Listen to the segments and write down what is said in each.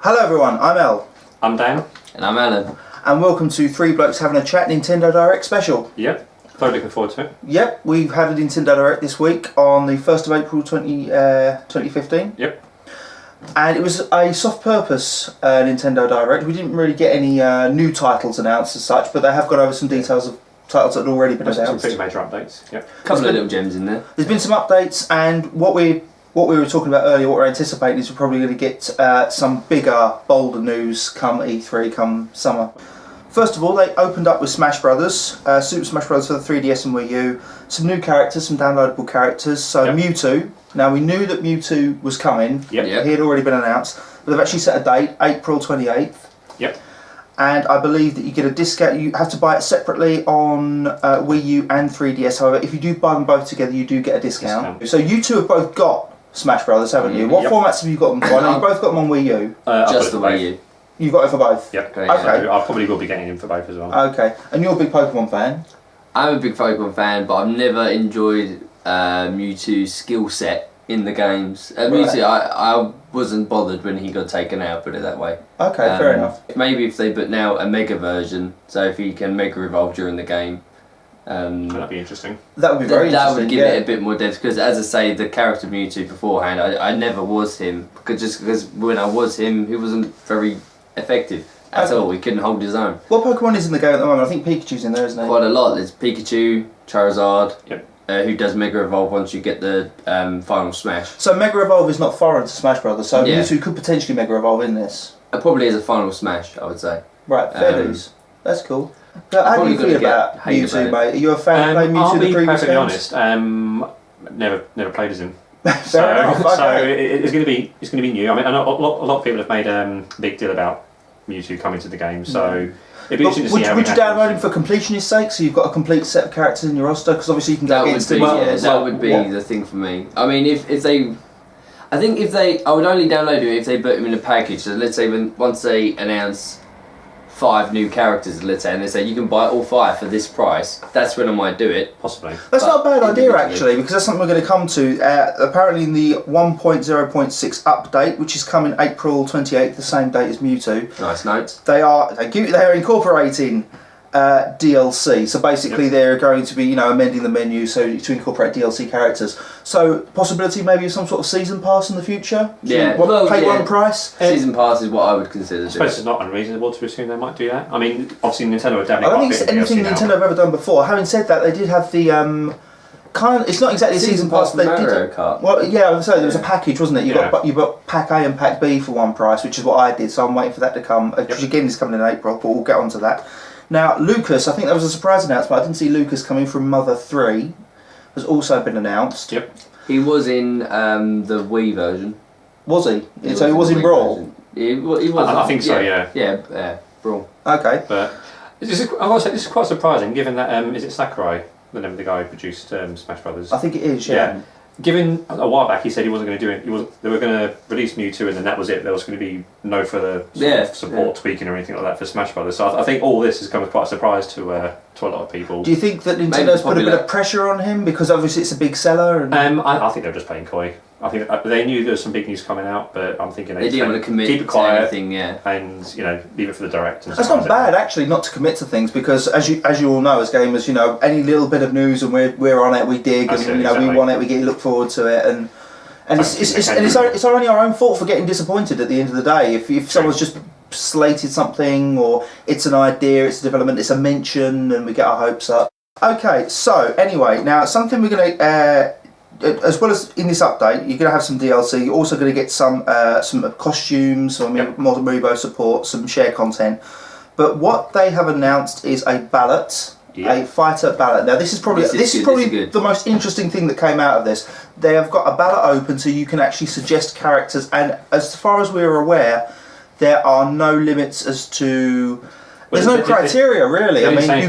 Hello everyone, I'm El. I'm Dan. And I'm Alan. And welcome to Three Blokes Having a Chat Nintendo Direct special. Yep, totally looking forward to it. Yep, we've had a Nintendo Direct this week on the 1st of April 2015. Yep. And it was a soft purpose Nintendo Direct. We didn't really get any new titles announced as such, but they have gone over some details of titles that had already been Some announced. pretty major updates. Yep. A couple of little gems in there. There's been some updates, and what we were talking about earlier, what we're anticipating is we're probably going to get some bigger, bolder news come E3, come summer. First of all, they opened up with Smash Brothers, Super Smash Brothers for the 3DS and Wii U. Some new characters, some downloadable characters. So Yep. Mewtwo. Now we knew that Mewtwo was coming. Yep. He had already been announced, but they've actually set a date, April 28th. Yep. And I believe that you get a discount. You have to buy it separately on Wii U and 3DS. However, if you do buy them both together, you do get a discount. So you two have both got Smash Brothers, haven't you? What Yep. formats have you got them for? I know you both got them on Wii U. Just the Wii U. You've got it for both? Yep. Okay. Okay. So I probably will be getting him for both as well. Okay. And you're a big Pokemon fan? I'm a big Pokemon fan, but I've never enjoyed Mewtwo's skill set in the games. Mewtwo, I wasn't bothered when he got taken out, put it that way. Okay, fair enough. Maybe if they put now a Mega version, so if he can Mega Evolve during the game. That'd be interesting. That would be very That interesting. would give it a bit more depth, because as I say, the character Mewtwo beforehand, I never was him, because when I was him, he wasn't very effective at all. He couldn't hold his own. What Pokemon is in the game at the moment? I think Pikachu's in there, isn't he? Quite a lot. There's Pikachu, Charizard, Yep. who does Mega Evolve once you get the final Smash. So Mega Evolve is not foreign to Smash Brothers, so Yeah. Mewtwo could potentially Mega Evolve in this. Probably as a final Smash, I would say. Right, fair dues. That's cool. How do probably you feel gonna about get hate Mewtwo, about mate? Are you a fan of playing Mewtwo I'll the be previous perfectly games? honest. Never played as him. Fair enough, okay. So it's going to be new. I mean, I know a lot of people have made a big deal about Mewtwo coming to the game, so it'd be interesting to see how. Would you download him for completionist sake, so you've got a complete set of characters in your roster? Because obviously you can go against them. That would be the thing for me. I mean, if they, I think if they, I would only download him if they put him in a package. So let's say once they announce 5 new characters, let's say, and they say you can buy all 5 for this price, that's when I might do it. Possibly. That's not a bad idea individually. actually, because that's something we're going to come to. Apparently in the 1.0.6 update, which is coming April 28th, the same date as Mewtwo, Nice notes. they are incorporating DLC. So basically they're going to be amending the menu to incorporate DLC characters. So possibility maybe of some sort of season pass in the future? Yeah. Pay one price? Season pass is what I would consider. I suppose it's not unreasonable to assume they might do that. I mean, obviously Nintendo have I definitely. don't think it's anything Nintendo have ever done before. Having said that, they did have the it's not exactly a season pass. They Mario did. Kart. Well, yeah, I would say there was a package, wasn't it? You Yeah. got Pack A and Pack B for one price, which is what I did. So I'm waiting for that to come. Which again is coming in April, but we'll get onto that. Now, Lucas, I think that was a surprise announcement. I didn't see Lucas coming from Mother 3. Has also been announced. Yep. He was in the Wii version. Was he? So he was in the Wii Brawl. version. He was. I think so. Yeah. Yeah, Brawl. Okay. But I've got to say, this is quite surprising, given that is it Sakurai, the name of the guy who produced Smash Brothers? I think it is. Yeah. Given a while back, he said he wasn't going to do it. They were going to release Mewtwo, and then that was it. There was going to be no further support, tweaking, or anything like that for Smash Brothers. So I think all this has come as quite a surprise to a lot of people. Do you think that Nintendo's put a bit of pressure on him because obviously it's a big seller? And I think they're just playing coy. I think they knew there was some big news coming out, but I'm thinking they didn't want to commit keep it quiet, to anything, and leave it for the direct. That's not bad actually, not to commit to things, because as you all know, as gamers, any little bit of news and we're on it, we dig, and exactly. we want it, we look forward to it, and it's only our own fault for getting disappointed at the end of the day. If someone's just slated something, or it's an idea, it's a development, it's a mention, and we get our hopes up. Okay, so anyway, now something we're going to. As well as in this update, you're going to have some DLC. You're also going to get some costumes, more Amiibo support, some share content. But what they have announced is a ballot, a fighter ballot. Now this is probably the most interesting thing that came out of this. They have got a ballot open, so you can actually suggest characters. And as far as we're aware, there are no limits as to. There's no criteria really. I mean,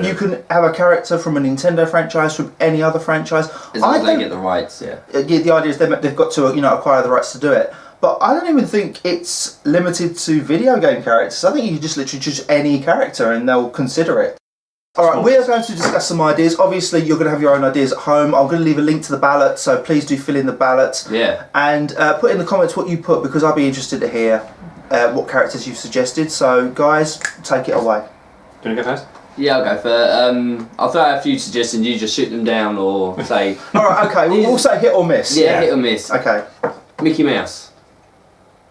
you can have a character from a Nintendo franchise, from any other franchise. As long as they get the rights, yeah. The idea is they've got to acquire the rights to do it. But I don't even think it's limited to video game characters. I think you can just literally choose any character and they'll consider it. All right, Small. we are going to discuss some ideas. Obviously, you're going to have your own ideas at home. I'm going to leave a link to the ballot, so please do fill in the ballot. Yeah. And put in the comments what you put, because I'll be interested to hear what characters you've suggested. So, guys, take it away. Do you want to go first? Yeah, I'll go for. I'll throw out a few suggestions. You just shoot them down or say. All right, okay. We'll say hit or miss. Yeah, hit or miss. Okay. Mickey Mouse.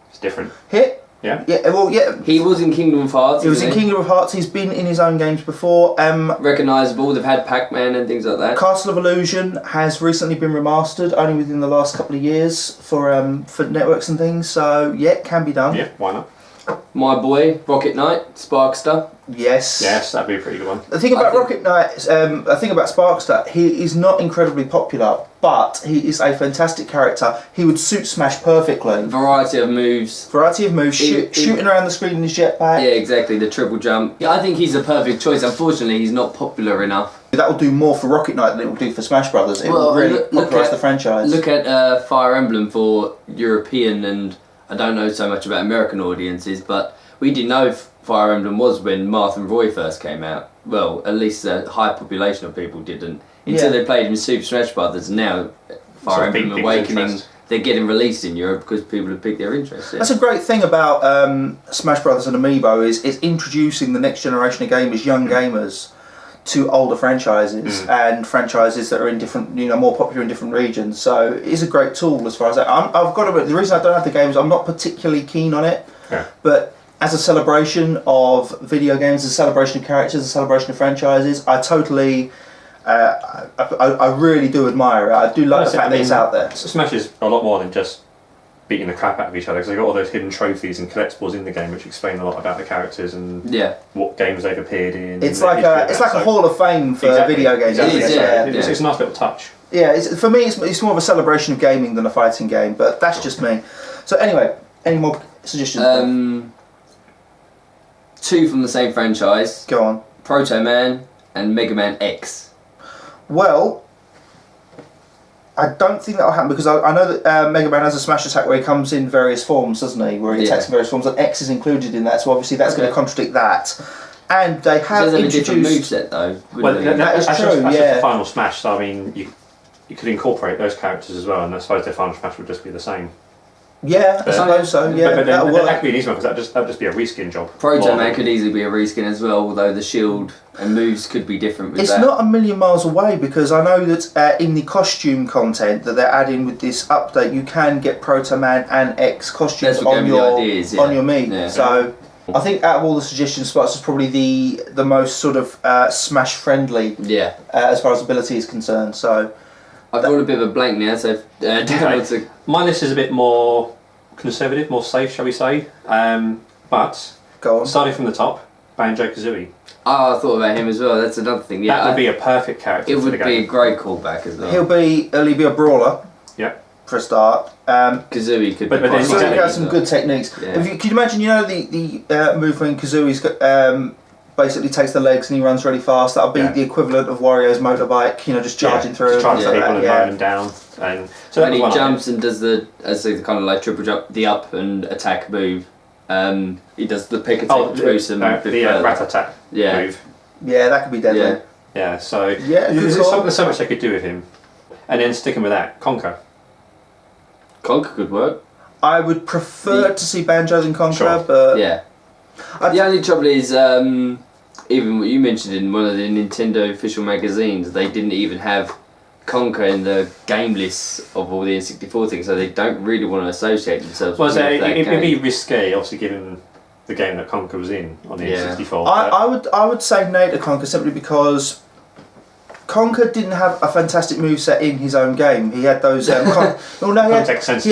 It's different. Hit. Yeah. Yeah. Well, yeah. He was in Kingdom of Hearts. He was in Kingdom of Hearts. He's been in his own games before. Recognisable. They've had Pac-Man and things like that. Castle of Illusion has recently been remastered, only within the last couple of years for networks and things. So yeah, it can be done. Yeah, why not? My boy, Rocket Knight, Sparkster. Yes. Yes, that'd be a pretty good one. The thing about Rocket Knight, the thing about Sparkster, he is not incredibly popular, but he is a fantastic character. He would suit Smash perfectly. Variety of moves. Variety of moves, shooting around the screen in his jetpack. Yeah, exactly, the triple jump. Yeah, I think he's a perfect choice. Unfortunately, he's not popular enough. That will do more for Rocket Knight than it will do for Smash Brothers. It will really popularise the franchise. Look at Fire Emblem for European, and I don't know so much about American audiences, but we didn't know if Fire Emblem was when Marth and Roy first came out. Well, at least a high population of people didn't. Until they played in Super Smash Brothers. Now, Fire Emblem Awakening, they're getting released in Europe because people have piqued their interest. Yeah. That's a great thing about Smash Brothers and Amiibo is it's introducing the next generation of gamers, young gamers, to older franchises and franchises that are in different, more popular in different regions. So it is a great tool as far as that. I've got to. The reason I don't have the games, I'm not particularly keen on it, but as a celebration of video games, as a celebration of characters, a celebration of franchises, I totally, I really do admire it. I do like the fact that it's out there. Smash is a lot more than just beating the crap out of each other, because they've got all those hidden trophies and collectibles in the game which explain a lot about the characters and what games they've appeared in. It's like a hall of fame for video games. Exactly. It is, It's a nice little touch. Yeah, for me it's more of a celebration of gaming than a fighting game, but that's just me. So anyway, any more suggestions? 2 from the same franchise. Go on. Proto Man and Mega Man X. Well, I don't think that'll happen because I know that Mega Man has a smash attack where he comes in various forms, doesn't he? Where he attacks in various forms, and X is included in that, so obviously that's going to contradict that. And they have introduced... a different moveset though. Well, that is true, that's just the final Smash, so I mean, you could incorporate those characters as well, and I suppose their final Smash would just be the same. Yeah, I suppose so, yeah. But that'll work. that could be an easy one, because that'd just be a reskin job. Proto Man could easily be a reskin as well, although the shield and moves could be different with it's that. not a million miles away, because I know that in the costume content that they're adding with this update, you can get Proto Man and X costumes on your Mii. Yeah. So I think out of all the suggestion spots, is probably the most sort of Smash friendly as far as ability is concerned. So I've got a bit of a blank now, so my list is a bit more conservative, more safe, shall we say. But go on. Starting from the top, Banjo-Kazooie. Oh, I thought about him as well. That's another thing. Yeah, that would be a perfect character. It for would the game. be a great callback as well. He'll be a brawler. Yeah. For a start. Kazooie could be. But Kazooie has some good techniques. Yeah. Can you imagine? The move when Kazooie's basically takes the legs and he runs really fast. That'll be the equivalent of Wario's motorbike. Just charging through. Just charging people and mowing them down. And so when he jumps and does the kind of like triple jump, the up and attack move. He does the pick attack the rat attack move. Yeah, that could be deadly. Yeah. So there's so much they could do with him. And then sticking with that, Conker. Conker could work. I would prefer to see Banjo than Conker, but the only trouble is, even what you mentioned in one of the Nintendo official magazines, they didn't even have Conker in the game list of all the N64 things, so they don't really want to associate themselves with that game. It'd be risque, obviously, given the game that Conker was in on the N64. I would say no to Conker simply because Conker didn't have a fantastic moveset in his own game. He had those he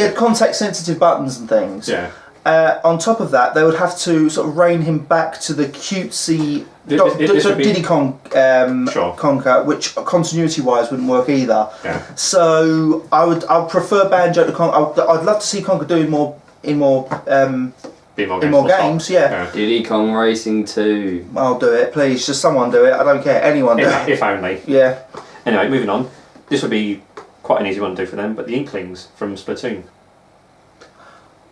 had context sensitive buttons and things. Yeah. On top of that, they would have to sort of rein him back to the cutesy Diddy Kong Conker, which continuity-wise wouldn't work either. Yeah. So I'd prefer Banjo to Conker. I'd love to see Conker doing more games. Yeah. Diddy Kong Racing 2. I'll do it, please. Just someone do it. I don't care. Anyone do it. If only. Yeah. Anyway, moving on. This would be quite an easy one to do for them, but the Inklings from Splatoon.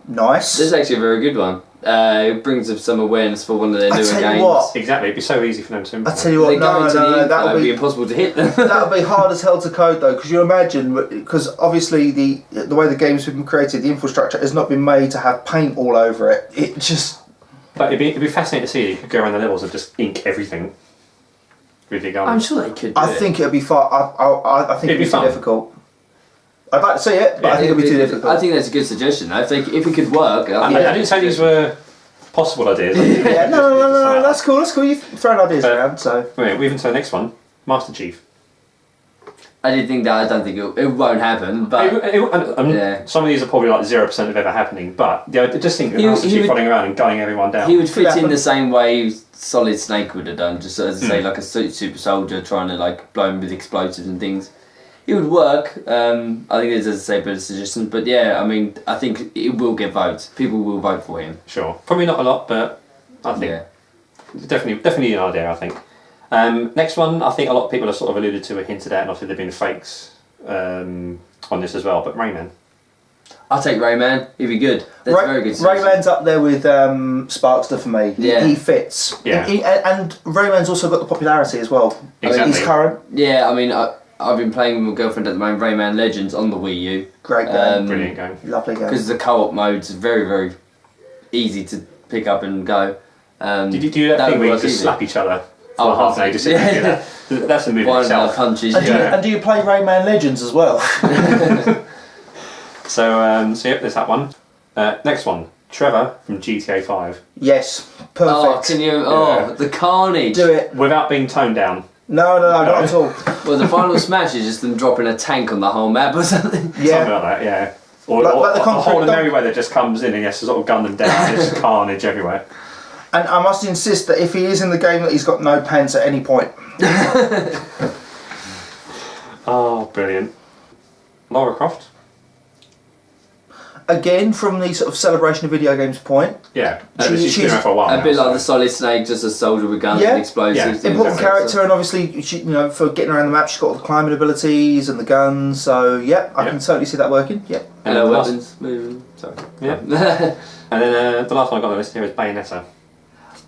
Nice. This is actually a very good one. It brings up some awareness for one of their newer tell you games. what. Exactly, it'd be so easy for them to I implement. tell you what, They go into the no, that info, would it'd be be impossible to hit them. that would be hard as hell to code though, because you imagine, because obviously the way the game's been created, the infrastructure has not been made to have paint all over it. It just. But it'd be fascinating to see. You could go around the levels and just ink everything with your gun. I'm sure they could do I it. think it'd be far. I think it'd be too fun. difficult. I'd like to see it, but Yeah, I think it'd be too difficult. I think that's a good suggestion. If it could work, I didn't say these were possible ideas. Yeah, no, that's cool. That's cool. You've thrown ideas around, so. Right, moving to the next one, Master Chief. I did think that. I don't think it won't happen, but yeah. Some of these are probably like 0% of ever happening, but I just think Master Chief running around and gunning everyone down. he would fit in happen. the same way Solid Snake would have done. Just as I say, like a super soldier trying to like blow him with explosives and things. It would work. I think there's, as I say, better suggestions, but yeah, I mean, I think it will get votes. People will vote for him. Sure, probably not a lot, but I think definitely an idea. I think. Next one, I think a lot of people have sort of alluded to or hinted at, and obviously there have been fakes on this as well. But Rayman. I'll take Rayman. He'd be good. That's a very good suggestion. Rayman's up there with Sparkster for me. Yeah. He fits. Yeah. And Rayman's also got the popularity as well. Exactly. I mean, he's current. Yeah, I mean, I've been playing with my girlfriend at the moment, Rayman Legends on the Wii U. Great game. Brilliant game. Lovely game. Because the co-op mode's very, very easy to pick up and go. Did you do that thing where you just slap each other for half an hour? Just sit there and do that? That's a movie One itself. punches. And do you play Rayman Legends as well? So yep, there's that one. Next one, Trevor from GTA 5. Yes, perfect. Oh, can you? Oh, the carnage. Do it. Without being toned down. No, not at all. Well, the final smash is just them dropping a tank on the whole map or something. Yeah. Something like that, yeah. Or, Like the a concrete whole in dome. everywhere that just comes in and he has to sort of gun them down. There's carnage everywhere. And I must insist that if he is in the game, that he's got no pants at any point. Oh, brilliant. Lara Croft? Again, from the sort of celebration of video games point. Yeah. She's She's been around for a while A now, bit so. like the Solid Snake, just a soldier with guns Yeah. and explosives. Yeah. Important exactly. character, and obviously, she, for getting around the map, she's got all the climbing abilities and the guns. So, yeah, I can totally see that working. Yeah. And Hello, the last- weapons. Moving. Sorry. Yeah. And then the last one I got on the list here is Bayonetta.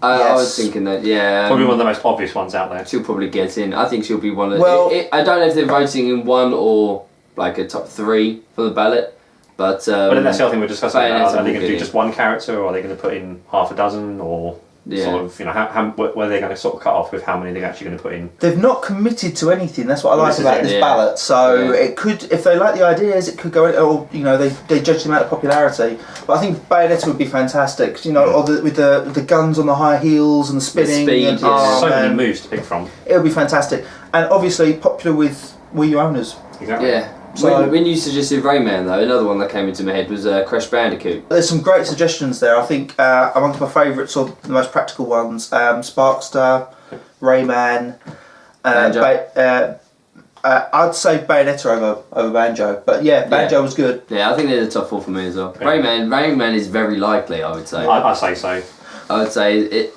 I was Yes. thinking that, yeah. Probably one of the most obvious ones out there. She'll probably get in. I think she'll be one of. Well- I don't know if they're voting in one or like a top 3 for the ballot, but. But that's the other thing we're discussing. Bayonetta Are they will going to get do in. just one character, or are they going to put in half a dozen, or sort of, how where they're going to sort of cut off with how many they're actually going to put in? They've not committed to anything. That's what I like This is about it, this yeah. ballot. So Yeah. it could, if they like the ideas, it could go. Or they judge them out of popularity. But I think Bayonetta would be fantastic. Or with the guns on the high heels and the spinning. speed, and, yeah. oh, So man, many moves to pick from. it would be fantastic, and obviously popular with Wii U owners. Exactly. Yeah. So- when you suggested Rayman, though, another one that came into my head was Crash Bandicoot. There's some great suggestions there. I think amongst my favourites, or the most practical ones, Sparkster, Rayman, Banjo. I'd say Bayonetta over Banjo, but yeah, Banjo was good. Yeah, I think they're the top 4 for me as well. Yeah. Rayman is very likely, I would say. I say so. I would say it.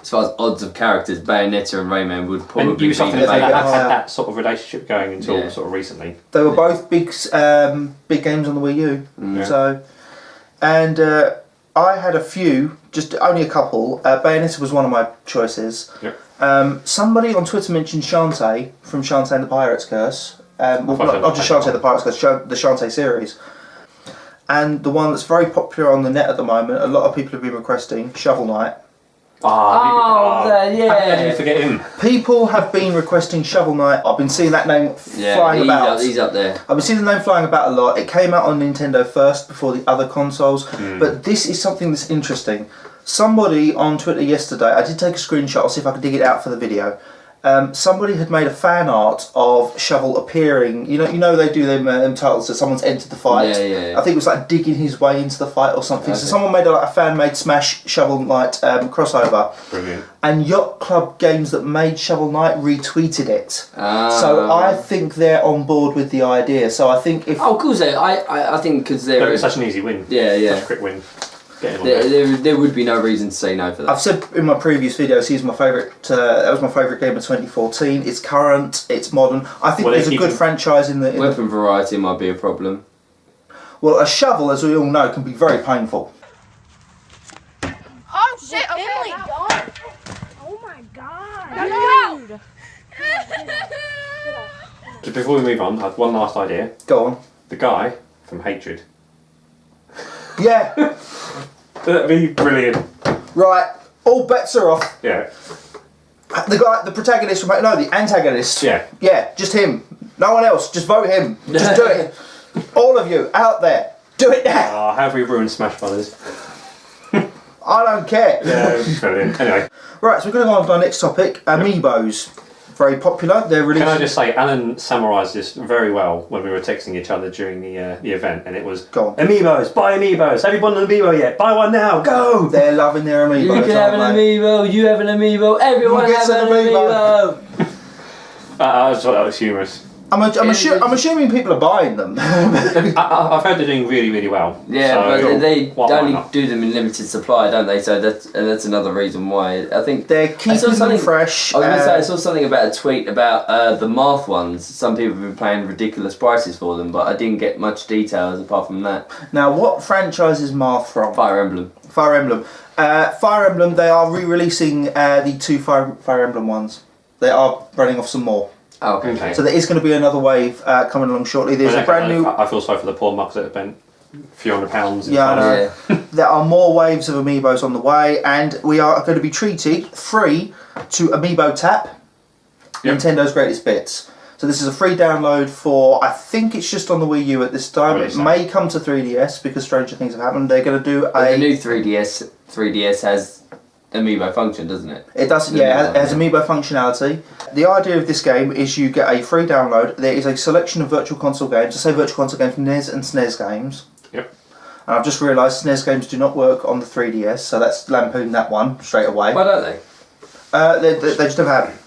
As far as odds of characters, Bayonetta and Rayman would probably And be Ubisoft the have big- had higher. that sort of relationship going until Yeah. sort of recently. They were both big games on the Wii U. Yeah. So, and I had a few, just only a couple. Bayonetta was one of my choices. Yep. Somebody on Twitter mentioned Shantae from Shantae and the Pirate's Curse. Not just Shantae the Pirate's Curse, the Shantae series. And the one that's very popular on the net at the moment, a lot of people have been requesting, Shovel Knight. How did you forget him? People have been requesting Shovel Knight. I've been seeing that name flying about. He's up there. I've been seeing the name flying about a lot. It came out on Nintendo first before the other consoles. But this is something that's interesting. Somebody on Twitter yesterday, I did take a screenshot, I'll see if I can dig it out for the video. Somebody had made a fan art of Shovel appearing. You know they do them titles that someone's entered the fight. Yeah. I think it was like digging his way into the fight or something. Okay. So someone made a fan-made Smash Shovel Knight crossover. Brilliant. And Yacht Club Games that made Shovel Knight retweeted it. Ah. So I think they're on board with the idea. So I think if... Oh, of course. I think because But they're. it's such an easy win. Yeah. Such a quick win. Get him on there. There would be no reason to say no for that. I've said in my previous videos, he's my favourite. That was my favourite game of 2014. It's current, it's modern. I think there's a good franchise in the. Weapon variety might be a problem. Well, a shovel, as we all know, can be very painful. Just before we move on, I had one last idea. Go on. The guy from Hatred. Yeah. That'd be brilliant. Right. All bets are off. Yeah. The protagonist from the antagonist. Yeah. Yeah, just him. No one else. Just vote him. Just do it. All of you out there, do it now. Oh, how have we ruined Smash Brothers? I don't care. Yeah, brilliant. Anyway. Right, so we're going to go on to our next topic. Amiibos. Very popular. They're released. Can I just say, Alan summarised this very well when we were texting each other during the event, and it was, Go on. Amiibos, buy Amiibos, have you bought an Amiibo yet? Buy one now, go! They're loving their Amiibos. You can have an Amiibo, you have an Amiibo, everyone gets has an an Amiibo! I just thought that was humorous. I'm assuming people are buying them. I've heard they're doing really, really well. Yeah, so but they why only not? do them in limited supply, don't they? So that's another reason why. I think They're keeping them fresh. I was going to say, I saw something about a tweet about the Marth ones. Some people have been paying ridiculous prices for them, but I didn't get much details apart from that. Now, what franchise is Marth from? Fire Emblem. Fire Emblem. Fire Emblem, they are re-releasing the 2 Fire Emblem ones. They are running off some more. Oh, okay. So there is going to be another wave coming along shortly. There's a brand new... I feel sorry for the poor mucks that have spent a few £100s. Yeah, I know. There are more waves of Amiibos on the way, and we are going to be treated free to Amiibo Tap, Nintendo's greatest bits. So this is a free download for, I think it's just on the Wii U at this time. It may come to 3DS because stranger things have happened. They're going to do the new 3DS has Amiibo function, doesn't it? It does, yeah, it has Amiibo functionality. The idea of this game is you get a free download. There is a selection of virtual console games. I say virtual console games, NES and SNES games. Yep. And I've just realised SNES games do not work on the 3DS, so that's lampooned that one straight away. Why don't they? They just never have.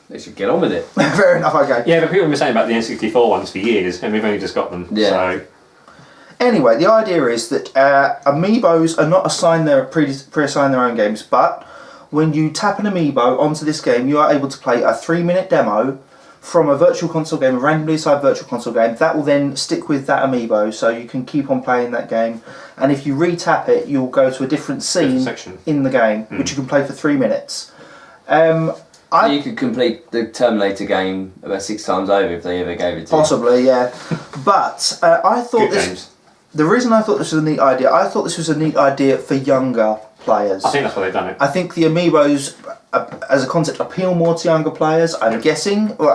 They should get on with it. Fair enough, okay. Yeah, but people have been saying about the N64 ones for years, and we've only just got them. Yeah. So. Anyway, the idea is that Amiibos are not assigned pre-assigned their own games, but when you tap an Amiibo onto this game, you are able to play a 3-minute demo from a virtual console game, a randomly assigned virtual console game. That will then stick with that Amiibo, so you can keep on playing that game. And if you re-tap it, you'll go to a different scene in the game, which you can play for 3 minutes. You could complete the Terminator game about 6 times over if they ever gave it to you. Possibly, yeah. But I thought the reason I thought this was a neat idea, I thought this was a neat idea for younger players. I think that's why they've done it. I think the Amiibos, as a concept, appeal more to younger players, I'm guessing. Well,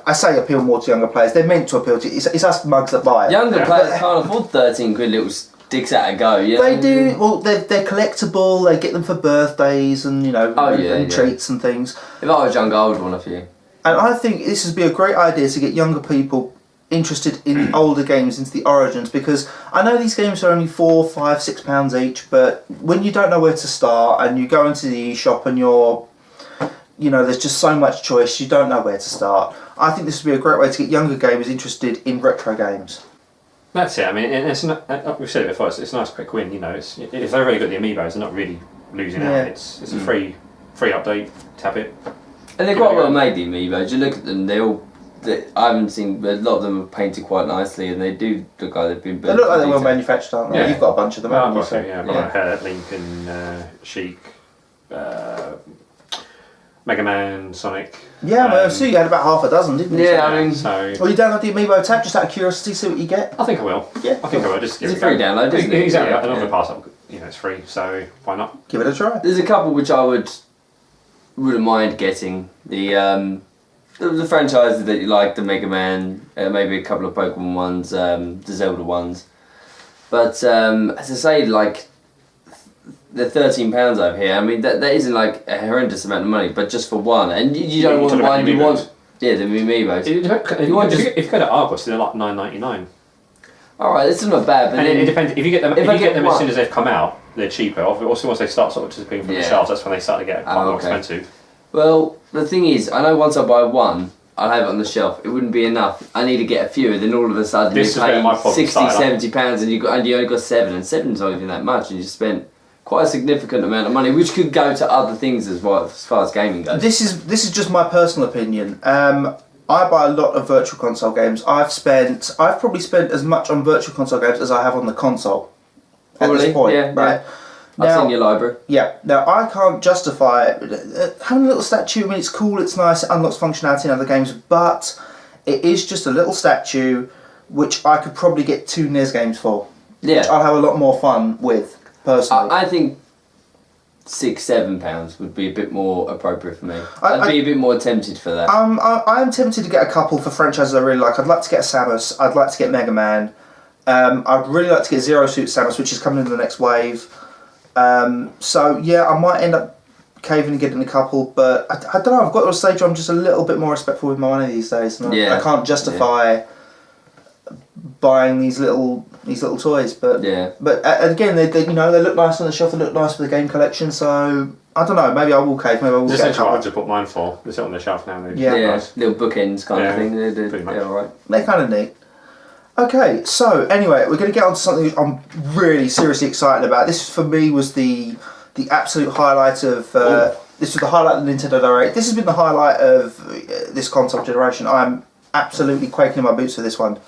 I say appeal more to younger players. They're meant to appeal to... It's us mugs that buy it. Younger players can't afford 13 quid little sticks at a go, you know? They do. Well, they're collectible. They get them for birthdays and, and treats and things. If I was younger, I would want a few. And I think this would be a great idea to get younger people interested in older games, into the origins, because I know these games are only £4, £5, £6 each, but when you don't know where to start and you go into the shop and there's just so much choice, you don't know where to start. I think this would be a great way to get younger gamers interested in retro games. That's it. I mean, it's not, we've said it before. It's a nice quick win. If they've already got the Amiibos, they're not really losing out. It's a free update. Tap it. And they're quite well made, the Amiibos. You look at them, I haven't seen, but a lot of them are painted quite nicely, and they do look like they've been built. They look like they're well manufactured, aren't they? Yeah. You've got a bunch of them, haven't you? I've got Link and Sheik, Mega Man, Sonic. Yeah, I see you had about half a dozen, didn't you? Yeah, I mean... Well, you download the Amiibo tab just out of curiosity, see what you get? I think I will. Yeah. I think I will. Just it's a free download, isn't it? Exactly. Yeah, I'm not going to pass up. It's free, so why not? Give it a try. There's a couple which I wouldn't mind getting. The franchises that you like, the Mega Man, maybe a couple of Pokemon ones, the Zelda ones. But as I say, like, they're £13 over here. I mean, that isn't like a horrendous amount of money, but just for one, and you don't want one. You want the Amiibos. If you go to Argos, they're like $9.99. All right, it's not bad, but it depends. If you get them, if you get them as soon as they've come out, they're cheaper. Also, once they start sort of disappearing from the shelves, that's when they start to get quite more expensive. Well, the thing is, I know once I buy one, I'll have it on the shelf. It wouldn't be enough. I need to get a few, and then all of a sudden you pay £60-70 and you only got 7, and 7's not even that much, and you spent quite a significant amount of money, which could go to other things as well, as far as gaming goes. This is just my personal opinion. I buy a lot of virtual console games. I've probably spent as much on virtual console games as I have on the console at this point, right? I've seen your library. Yeah. Now, I can't justify having a little statue. I mean, it's cool, it's nice, it unlocks functionality in other games, but it is just a little statue which I could probably get 2 NES games for. Yeah. Which I'll have a lot more fun with, personally. I think £6-7 would be a bit more appropriate for me. I'd be a bit more tempted for that. I am tempted to get a couple for franchises I really like. I'd like to get a Samus. I'd like to get Mega Man. I'd really like to get Zero Suit Samus, which is coming in the next wave. So yeah, I might end up caving and getting a couple, but I don't know. I've got to a stage where I'm just a little bit more respectful with my money these days, and I can't justify buying these little toys. But again, they look nice on the shelf. They look nice for the game collection. So I don't know. Maybe I will cave. Maybe I will get a couple. What I just bought mine for. They sit on the shelf now. Nice. Little bookends kind of thing. They're alright. They're kind of neat. Okay, so anyway, we're going to get on to something I'm really seriously excited about. This for me was the absolute highlight of this was the highlight of the Nintendo Direct. This has been the highlight of this console generation. I'm absolutely quaking in my boots for this one.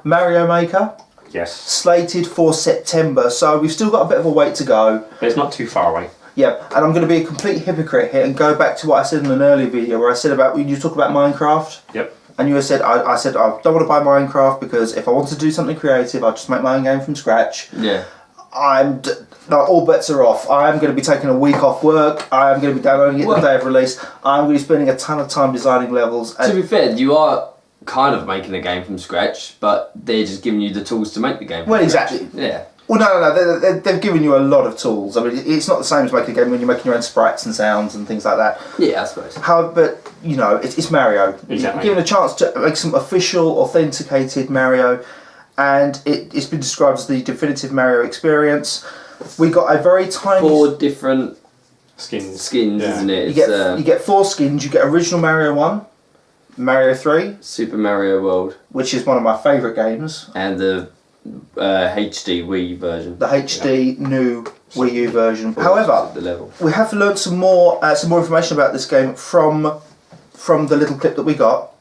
Mario Maker. Yes. Slated for September, so we've still got a bit of a wait to go. But it's not too far away. Yeah, and I'm going to be a complete hypocrite here and go back to what I said in an earlier video where I said about when you talk about Minecraft. Yep. And I said I don't want to buy Minecraft because if I want to do something creative, I'll just make my own game from scratch. Yeah. All bets are off. I'm going to be taking a week off work. I'm going to be downloading it the day of release. I'm going to be spending a ton of time designing levels. To be fair, you are kind of making a game from scratch, but they're just giving you the tools to make the game. Well, exactly. Yeah. Well, no. They've given you a lot of tools. I mean, it's not the same as making a game when you're making your own sprites and sounds and things like that. Yeah, I suppose. But it's Mario. Exactly. You're given a chance to make some official, authenticated Mario, and it's been described as the definitive Mario experience. We got a very tiny 4 different skins, isn't it? You get 4 skins. You get original Mario 1, Mario 3, Super Mario World, which is one of my favourite games, and the HD Wii version. The HD new Wii U version. However, the level. we have learned some more information about this game from the little clip that we got.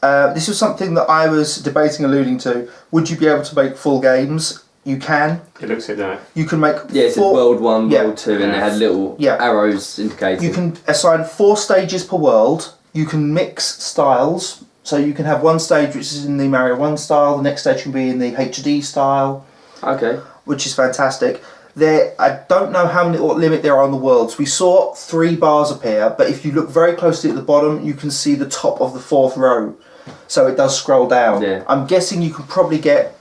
This was something that I was debating, alluding to. Would you be able to make full games? You can. It looks it, doesn't it? You can make it said World 1, World 2, and they had little Yeah. arrows indicating. You can assign 4 stages per world. You can mix styles. So you can have one stage which is in the Mario 1 style, the next stage can be in the HD style. Okay. Which is fantastic. I don't know what limit there are on the worlds. We saw 3 bars appear, but if you look very closely at the bottom, you can see the top of the 4th row. So it does scroll down. Yeah. I'm guessing you can probably get...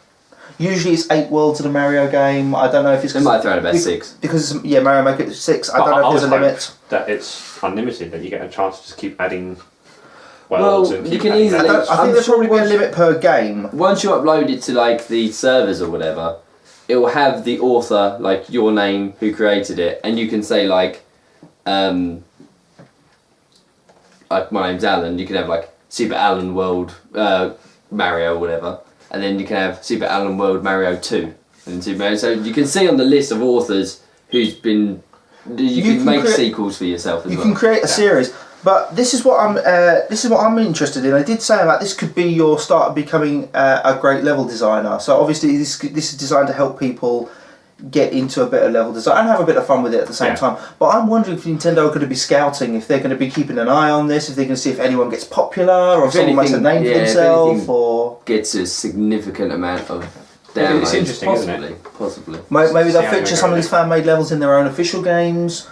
Usually it's 8 worlds in a Mario game. I don't know if it's... They might throw in about 6. Because, Mario Maker is 6. I don't know if there's a limit. That it's unlimited, that you get a chance to just keep adding... Well, and you can easily... I think there's probably be a limit per game. Once you upload it to like the servers or whatever, it will have the author, like your name, who created it, and you can say like my name's Alan. You can have like Super Alan World Mario or whatever, and then you can have Super Alan World Mario 2 and Super Mario. So you can see on the list of authors who's been. You can make sequels for yourself as well. You can create a series. But this is what I'm interested in. I did say about this could be your start of becoming a great level designer. So obviously this is designed to help people get into a better level design and have a bit of fun with it at the same time. But I'm wondering if Nintendo are going to be scouting, if they're going to be keeping an eye on this, if they're going to see if anyone gets popular or if someone makes a name for themselves or gets a significant amount of downloads. It's interesting, isn't it? Possibly. Maybe they'll feature some of these fan-made levels in their own official games.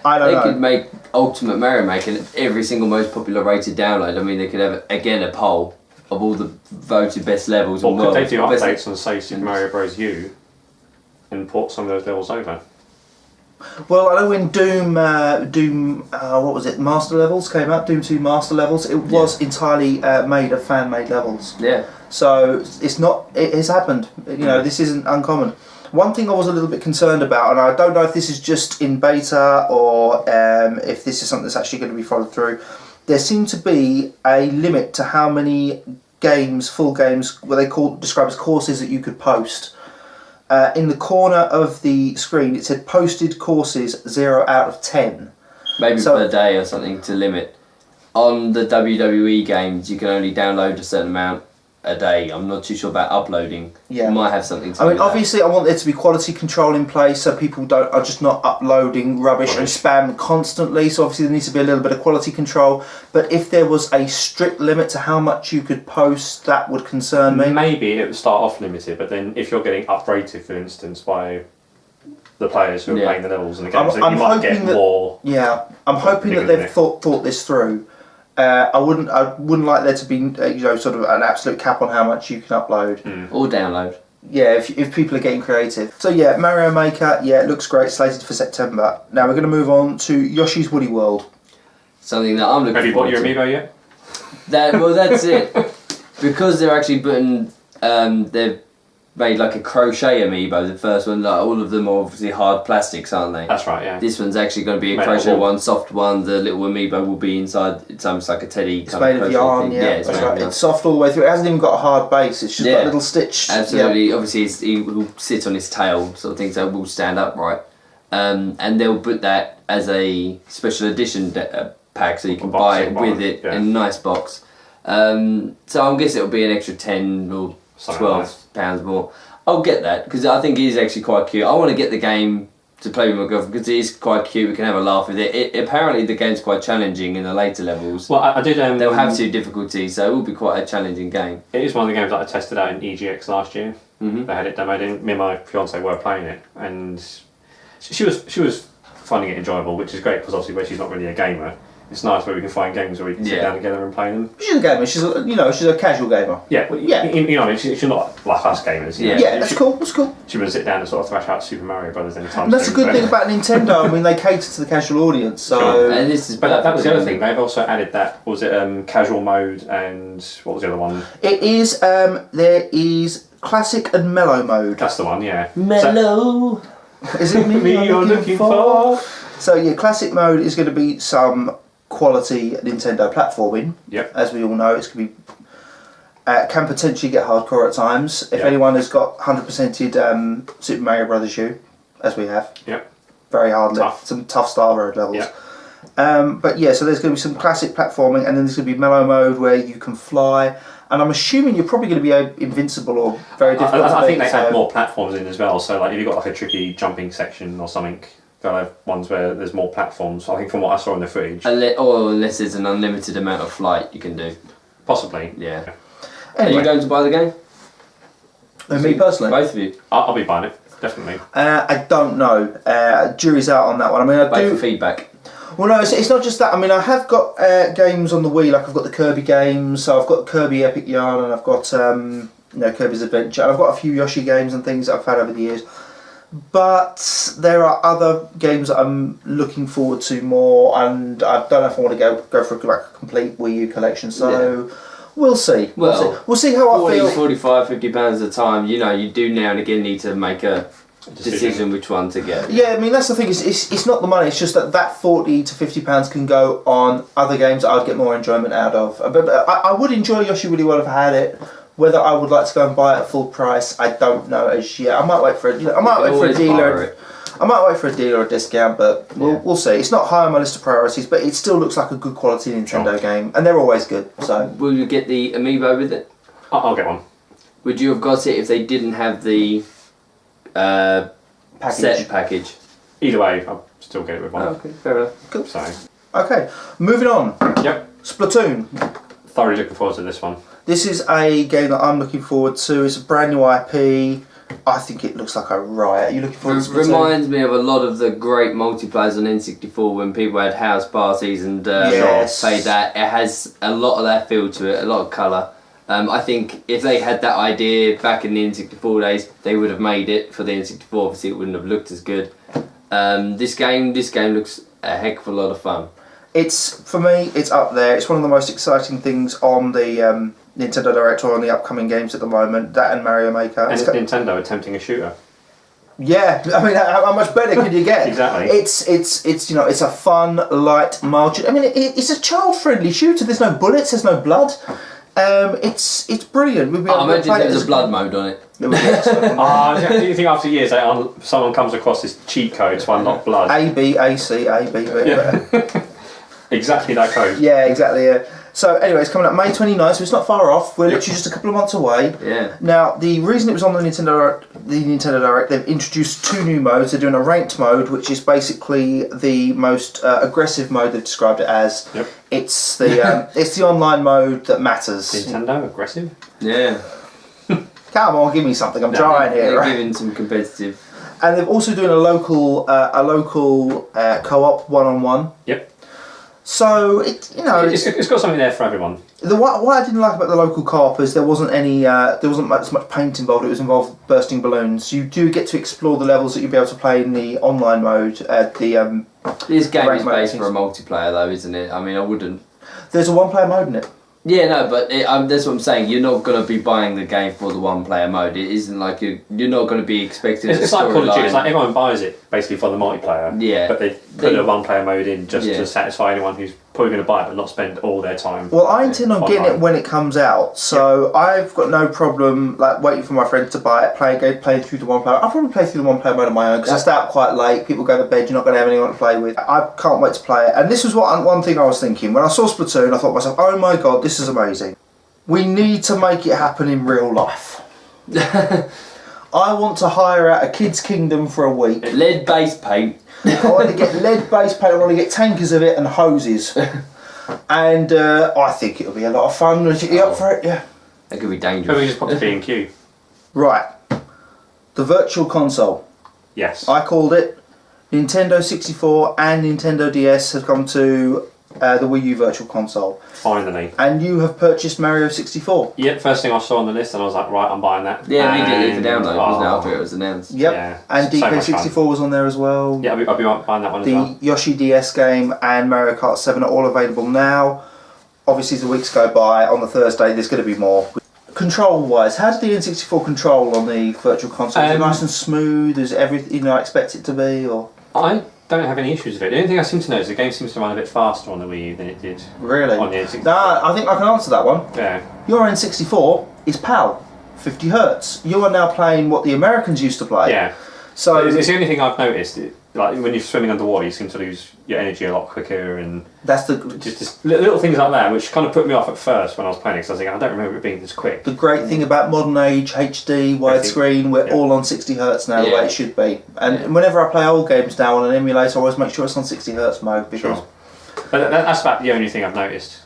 I don't know. They could make Ultimate Mario Maker every single most popular rated download. I mean, they could have, again, a poll of all the voted best levels. Or could they do updates on, say, Super Mario Bros. U and port some of those levels over? Well, I know when Doom, what was it, Master Levels came out, Doom 2 Master Levels, it was entirely made of fan-made levels. Yeah. So it has happened. This isn't uncommon. One thing I was a little bit concerned about, and I don't know if this is just in beta or if this is something that's actually going to be followed through, there seemed to be a limit to how many games, full games, what they describe as courses that you could post. In the corner of the screen, it said posted courses 0 out of 10. Maybe per day or something to limit. On the WWE games, you can only download a certain amount. a day. I'm not too sure about uploading. Yeah. You might have something to I do mean, with obviously, I want there to be quality control in place so people are just not uploading rubbish and spam constantly. So obviously, there needs to be a little bit of quality control. But if there was a strict limit to how much you could post, that would concern me. Maybe it would start off limited, but then if you're getting uprated, for instance, by the players who are playing the levels and the games, then you might get more. Yeah, I'm hoping that they've thought this through. I wouldn't like there to be sort of an absolute cap on how much you can upload or download. Yeah, if people are getting creative. So yeah, Mario Maker, it looks great, slated for September. Now we're going to move on to Yoshi's Woolly World. Something that I'm looking Have you bought your amiibo yet? That's it. Because they're actually putting, they've made like a crochet amiibo, the first one, like all of them are obviously hard plastics, aren't they? That's right, yeah. This one's actually going to be a crochet one, soft one, the little amiibo will be inside, it's almost like a teddy. It's made of yarn, it's that's right. It's soft all the way through, it hasn't even got a hard base, it's just got a little stitch. Absolutely, obviously he will sit on his tail, sort of thing, so it will stand upright. And they'll put that as a special edition pack, so you can buy it with it in a nice box. So I'm guessing it'll be an extra 10 or £12 more. I'll get that because I think it is actually quite cute. I want to get the game to play with my girlfriend because it is quite cute. We can have a laugh with it. Apparently the game's quite challenging in the later levels. Well, I did. They'll have 2 difficulties, so it will be quite a challenging game. It is one of the games that I tested out in EGX last year. They had it demoed in. Me and my fiance were playing it, and she was finding it enjoyable, which is great because obviously where she's not really a gamer. It's nice where we can find games where we can sit down together and play them. She's a gamer. She's a casual gamer. Yeah, well, you know, she's not like us gamers. You know? That's cool. That's cool. She wouldn't sit down and sort of thrash out Super Mario Brothers anytime. And that's a good thing about Nintendo. I mean, they cater to the casual audience. So, sure. And that was the other thing. They've also added that. Was it casual mode and what was the other one? It is. There is classic and mellow mode. That's the one. Yeah. Mellow. Is it me you're looking for? So yeah, classic mode is going to be some quality Nintendo platforming. Yep. As we all know, it's going to be can potentially get hardcore at times. If anyone has got 100%ed Super Mario Brothers U, as we have. Yep. Very hard, some tough Star Road levels. Yep. But yeah, so there's going to be some classic platforming, and then there's going to be mellow mode where you can fly. And I'm assuming you're probably going to be invincible or very difficult. I think they add more platforms in as well. So like if you've got like a tricky jumping section or something, they'll have ones where there's more platforms. I think from what I saw in the footage. Unless there's an unlimited amount of flight you can do. Possibly. Yeah. Anyway. Are you going to buy the game? Me personally? Both of you? I'll be buying it, definitely. I don't know. Jury's out on that one. I mean, Wait for feedback. Well, no, it's not just that. I mean, I have got games on the Wii, like I've got the Kirby games, so I've got Kirby Epic Yarn, and I've got Kirby's Adventure, and I've got a few Yoshi games and things that I've had over the years. But there are other games that I'm looking forward to more, and I don't know if I want to go for a complete Wii U collection. So we'll see. We'll see how I feel. 45, £50 at a time. You know, you do now and again need to make a decision which one to get. Yeah, I mean that's the thing. It's not the money. It's just that £40 to £50 can go on other games that I'd get more enjoyment out of. But I would enjoy Yoshi really well if I had it. Whether I would like to go and buy it at full price, I don't know as yet. I might wait for a dealer. I might wait for a deal or a discount, but we'll see. It's not high on my list of priorities, but it still looks like a good quality Nintendo game, and they're always good. So will you get the amiibo with it? I'll get one. Would you have got it if they didn't have the set package? Either way, I'll still get it with one. Oh, okay, fair enough. Cool. So. Okay, moving on. Yep. Splatoon. Thoroughly looking forward to this one. This is a game that I'm looking forward to. It's a brand new IP. I think it looks like a riot. Are you looking forward to Splatoon? Reminds me of a lot of the great multiplayers on N64 when people had house parties and played that. It has a lot of that feel to it, a lot of colour. I think if they had that idea back in the N64 days, they would have made it for the N64. Obviously, it wouldn't have looked as good. This game looks a heck of a lot of fun. For me, it's up there. It's one of the most exciting things on the Nintendo Direct or on the upcoming games at the moment. That and Mario Maker. And Nintendo attempting a shooter. Yeah, I mean, how much better could you get? Exactly. It's a fun, light, mild. I mean, it's a child-friendly shooter. There's no bullets. There's no blood. It's brilliant. I imagine there's a blood mode on it. Do you think after years someone comes across this cheat code to unlock blood? A B A C A B B. Yeah. Exactly that code. Yeah, exactly. Yeah. So anyway, it's coming up May 29th, so it's not far off. We're literally just a couple of months away. Yeah. Now, the reason it was on the Nintendo Direct, they've introduced 2 new modes. They're doing a ranked mode, which is basically the most aggressive mode. They've described it as. Yep. It's the online mode that matters. Nintendo aggressive. Yeah. Come on, give me something. I'm trying here. They're Right? giving some competitive. And they're also doing a local co-op 1-on-1. Yep. So it's got something there for everyone. What I didn't like about the local co-op is there wasn't as much paint involved. It was involved bursting balloons. You do get to explore the levels that you'll be able to play in the online mode. This game is based for a multiplayer, though, isn't it? I mean, I wouldn't. There's a one-player mode in it. Yeah, no, but that's what I'm saying. You're not going to be buying the game for the one-player mode. It isn't like you're not going to be expecting. It's like Call of Duty. It's like everyone buys it basically for the multiplayer. Yeah. But they put a one-player mode in just to satisfy anyone who's probably going to buy it but not spend all their time. Well, I intend on getting it when it comes out, so I've got no problem waiting for my friend to buy it, playing through the one player. I'll probably play through the one player mode on my own because I stay out quite late. People go to bed. You're not going to have anyone to play with. I can't wait to play it. And this was one thing I was thinking when I saw Splatoon. I thought to myself, "Oh my god, this is amazing. We need to make it happen in real life." I want to hire out a Kids Kingdom for a week. Lead-based paint. I want to get lead-based paint. I want to get tankers of it and hoses. And I think it'll be a lot of fun. Are you up for it? Yeah. That could be Maybe we dangerous. just pop to B&Q. Right. The Virtual Console. Yes. I called it. Nintendo 64 and Nintendo DS have come to the Wii U Virtual Console. Finally. And you have purchased Mario 64. Yep, first thing I saw on the list and I was like, right, I'm buying that. Yeah, immediately for download, wasn't it, Oh. after it was announced? Yep. Yeah, And so much DK64 was on there as well. Yeah, I'll be buying that one as The well. Yoshi DS game and Mario Kart 7 are all available now. Obviously, as the weeks go by, on the Thursday, there's going to be more. Control-wise, how did the N64 control on the Virtual Console? Is it nice and smooth? Is everything I expect it to be? Or I don't have any issues with it. The only thing I seem to know is the game seems to run a bit faster on the Wii U than it did really? on the N64. Nah, I think I can answer that one. Yeah. Your N64 is PAL, 50 hertz. You are now playing what the Americans used to play. Yeah. So it's the only thing I've noticed. Like when you're swimming underwater, you seem to lose your energy a lot quicker, and that's just little things like that, which kind of put me off at first when I was playing. Because I was thinking, I don't remember it being this quick. the great thing about modern age HD widescreen. We're all on 60 hertz now, the way it should be. And whenever I play old games now on an emulator, I always make sure it's on 60 hertz mode because. Sure. But that's about the only thing I've noticed.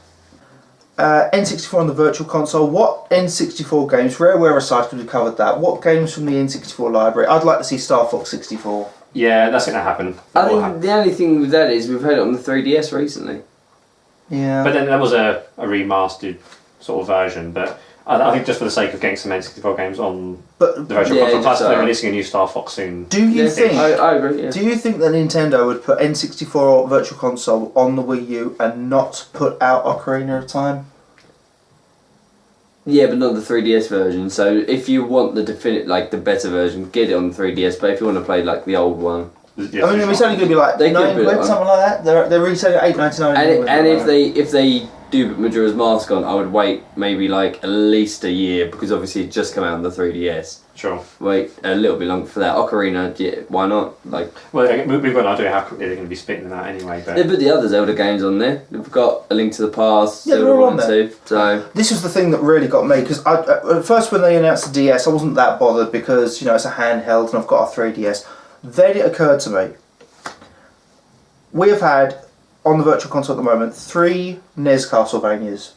N64 on the Virtual Console. What N64 games? Rareware aside, because we covered that. What games from the N64 library? I'd like to see Star Fox 64. Yeah, that's going to happen. I think the only thing with that is we've had it on the 3DS recently. Yeah. But then there was a remastered sort of version, but I think just for the sake of getting some N64 games on the Virtual Console, plus they're releasing a new Star Fox soon. Do you think? I agree. Yeah. Do you think that Nintendo would put N64 Virtual Console on the Wii U and not put out Ocarina of Time? Yeah, but not the 3DS version. So if you want the the better version, get it on the 3DS. But if you want to play like the old one, I mean, it's only going to be like £9, something like that. They're retailing at $8.99. And if they do put Majora's Mask on, I would wait maybe like at least a year because obviously it just come out on the 3DS. Sure. Wait a little bit longer for that. Ocarina, yeah, why not? Well, we've got no idea how quickly they're going to be spitting them out anyway. But they put the other Zelda games on there. They've got A Link to the Past. Yeah, Zelda they're all 1 on and there. 2. So this was the thing that really got me because at first when they announced the DS, I wasn't that bothered because it's a handheld and I've got a 3DS. Then it occurred to me. We have had on the Virtual Console at the moment 3 NES Castlevanias,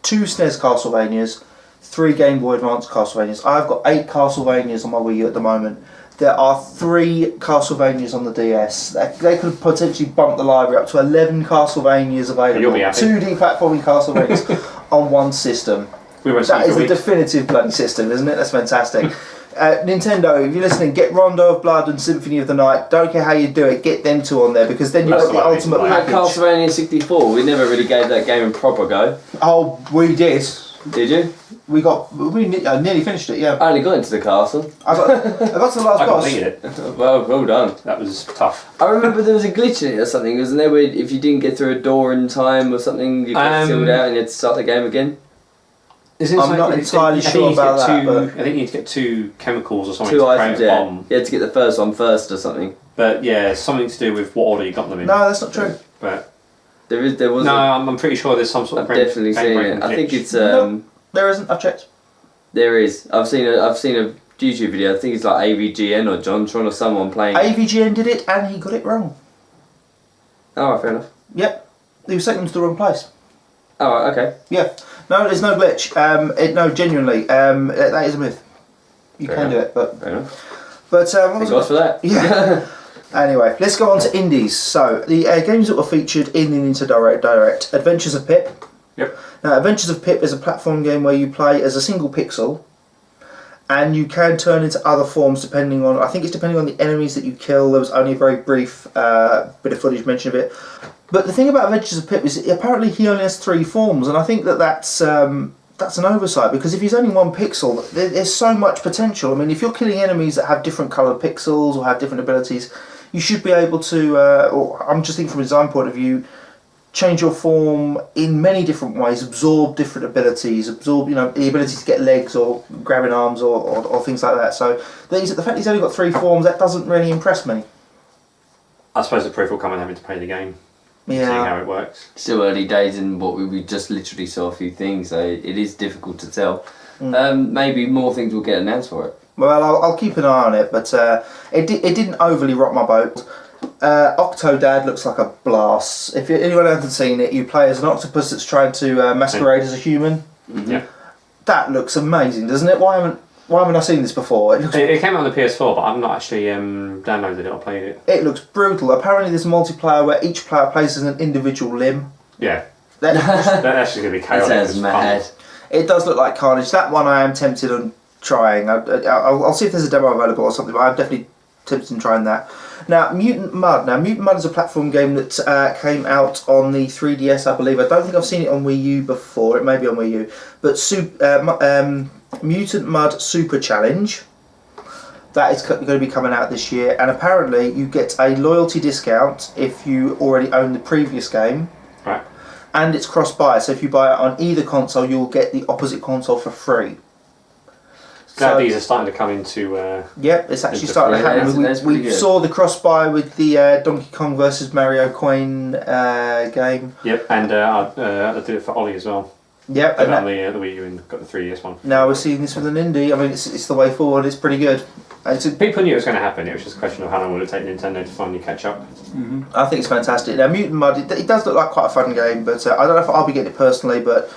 2 SNES Castlevanias, 3 Game Boy Advance Castlevanias. I've got 8 Castlevanias on my Wii U at the moment. There are 3 Castlevanias on the DS. They could potentially bump the library up to 11 Castlevanias available. You'll be happy. 2D platforming Castlevanias on one system. That is the definitive bloody system, isn't it? That's fantastic. Nintendo, if you're listening, get Rondo of Blood and Symphony of the Night. Don't care how you do it, get them 2 on there because then you've got the ultimate package. Castlevania 64, we never really gave that game a proper go. Oh, we did. Did you? We nearly finished it. Yeah. I only got into the castle. I got to the last I boss. completed it. Well done. That was tough. I remember there was a glitch in it or something, wasn't there? Where if you didn't get through a door in time or something, you got sealed out and you had to start the game again. I'm not entirely sure about that. I think you need to get 2 chemicals or something 2 to items, create a yeah. bomb. You had to get the first one first or something. But yeah, something to do with what order you got them in. No, that's not true. But There was. No, I'm pretty sure there's some sort of. I've definitely seen it. I think it's. No, there isn't. I've checked. There is. I've seen a YouTube video. I think it's like AVGN or Jontron or someone playing. AVGN did it, and he got it wrong. Oh, fair enough. Yep, he was taking them to the wrong place. Oh, okay. Yeah, no, there's no glitch. No, genuinely, that is a myth. You Fair can enough. do it, but Fair enough. what Thank was God it? for that. Yeah. Anyway, let's go on to indies. So the games that were featured in the Nintendo Direct: Adventures of Pip. Yep. Now, Adventures of Pip is a platform game where you play as a single pixel, and you can turn into other forms depending on. I think it's depending on the enemies that you kill. There was only a very brief bit of footage mention of it. But the thing about Adventures of Pip is apparently he only has 3 forms, and I think that's an oversight, because if he's only 1 pixel, there's so much potential. I mean, if you're killing enemies that have different coloured pixels or have different abilities, you should be able to, or I'm just thinking from a design point of view, change your form in many different ways, absorb different abilities, absorb, the ability to get legs or grabbing arms or things like that. So the fact he's only got 3 forms, that doesn't really impress me. I suppose the proof will come in having to play the game. Yeah. Seeing how it works. Still early days, in what we just literally saw a few things, so it is difficult to tell. Maybe more things will get announced for it. Well, I'll keep an eye on it, but it didn't overly rock my boat. Octodad looks like a blast. If anyone hasn't seen it, you play as an octopus that's trying to masquerade as a human. Yeah. That looks amazing, doesn't it? Why haven't I seen this before? It came out on the PS4, but I've not actually downloaded it or played it. It looks brutal. Apparently there's multiplayer where each player plays as an individual limb. Yeah. That, That's actually going to be chaotic. It sounds as mad. fun. it does look like carnage. That one I am tempted on trying. I'll see if there's a demo available or something, but I'm definitely tempted on trying that. Now, Mutant Mud. Now, Mutant Mud is a platform game that came out on the 3DS, I believe. I don't think I've seen it on Wii U before. It may be on Wii U. But Mutant Mud Super Challenge. That is going to be coming out this year. And apparently, you get a loyalty discount if you already own the previous game. Right. And it's cross-buy. So if you buy it on either console, you'll get the opposite console for free. Glad these are starting to come into. Yep, it's actually starting to happen. We saw the cross-buy with the Donkey Kong versus Mario Coin game. Yep, and I did it for Ollie as well. Yep, I got the Wii U and got the 3DS one. Now we're seeing this with an indie. I mean, it's the way forward. It's pretty good. People knew it was going to happen. It was just a question of how long would it take Nintendo to finally catch up. Mm-hmm. I think it's fantastic. Now, Mutant Mud, it does look like quite a fun game, but I don't know if I'll be getting it personally, but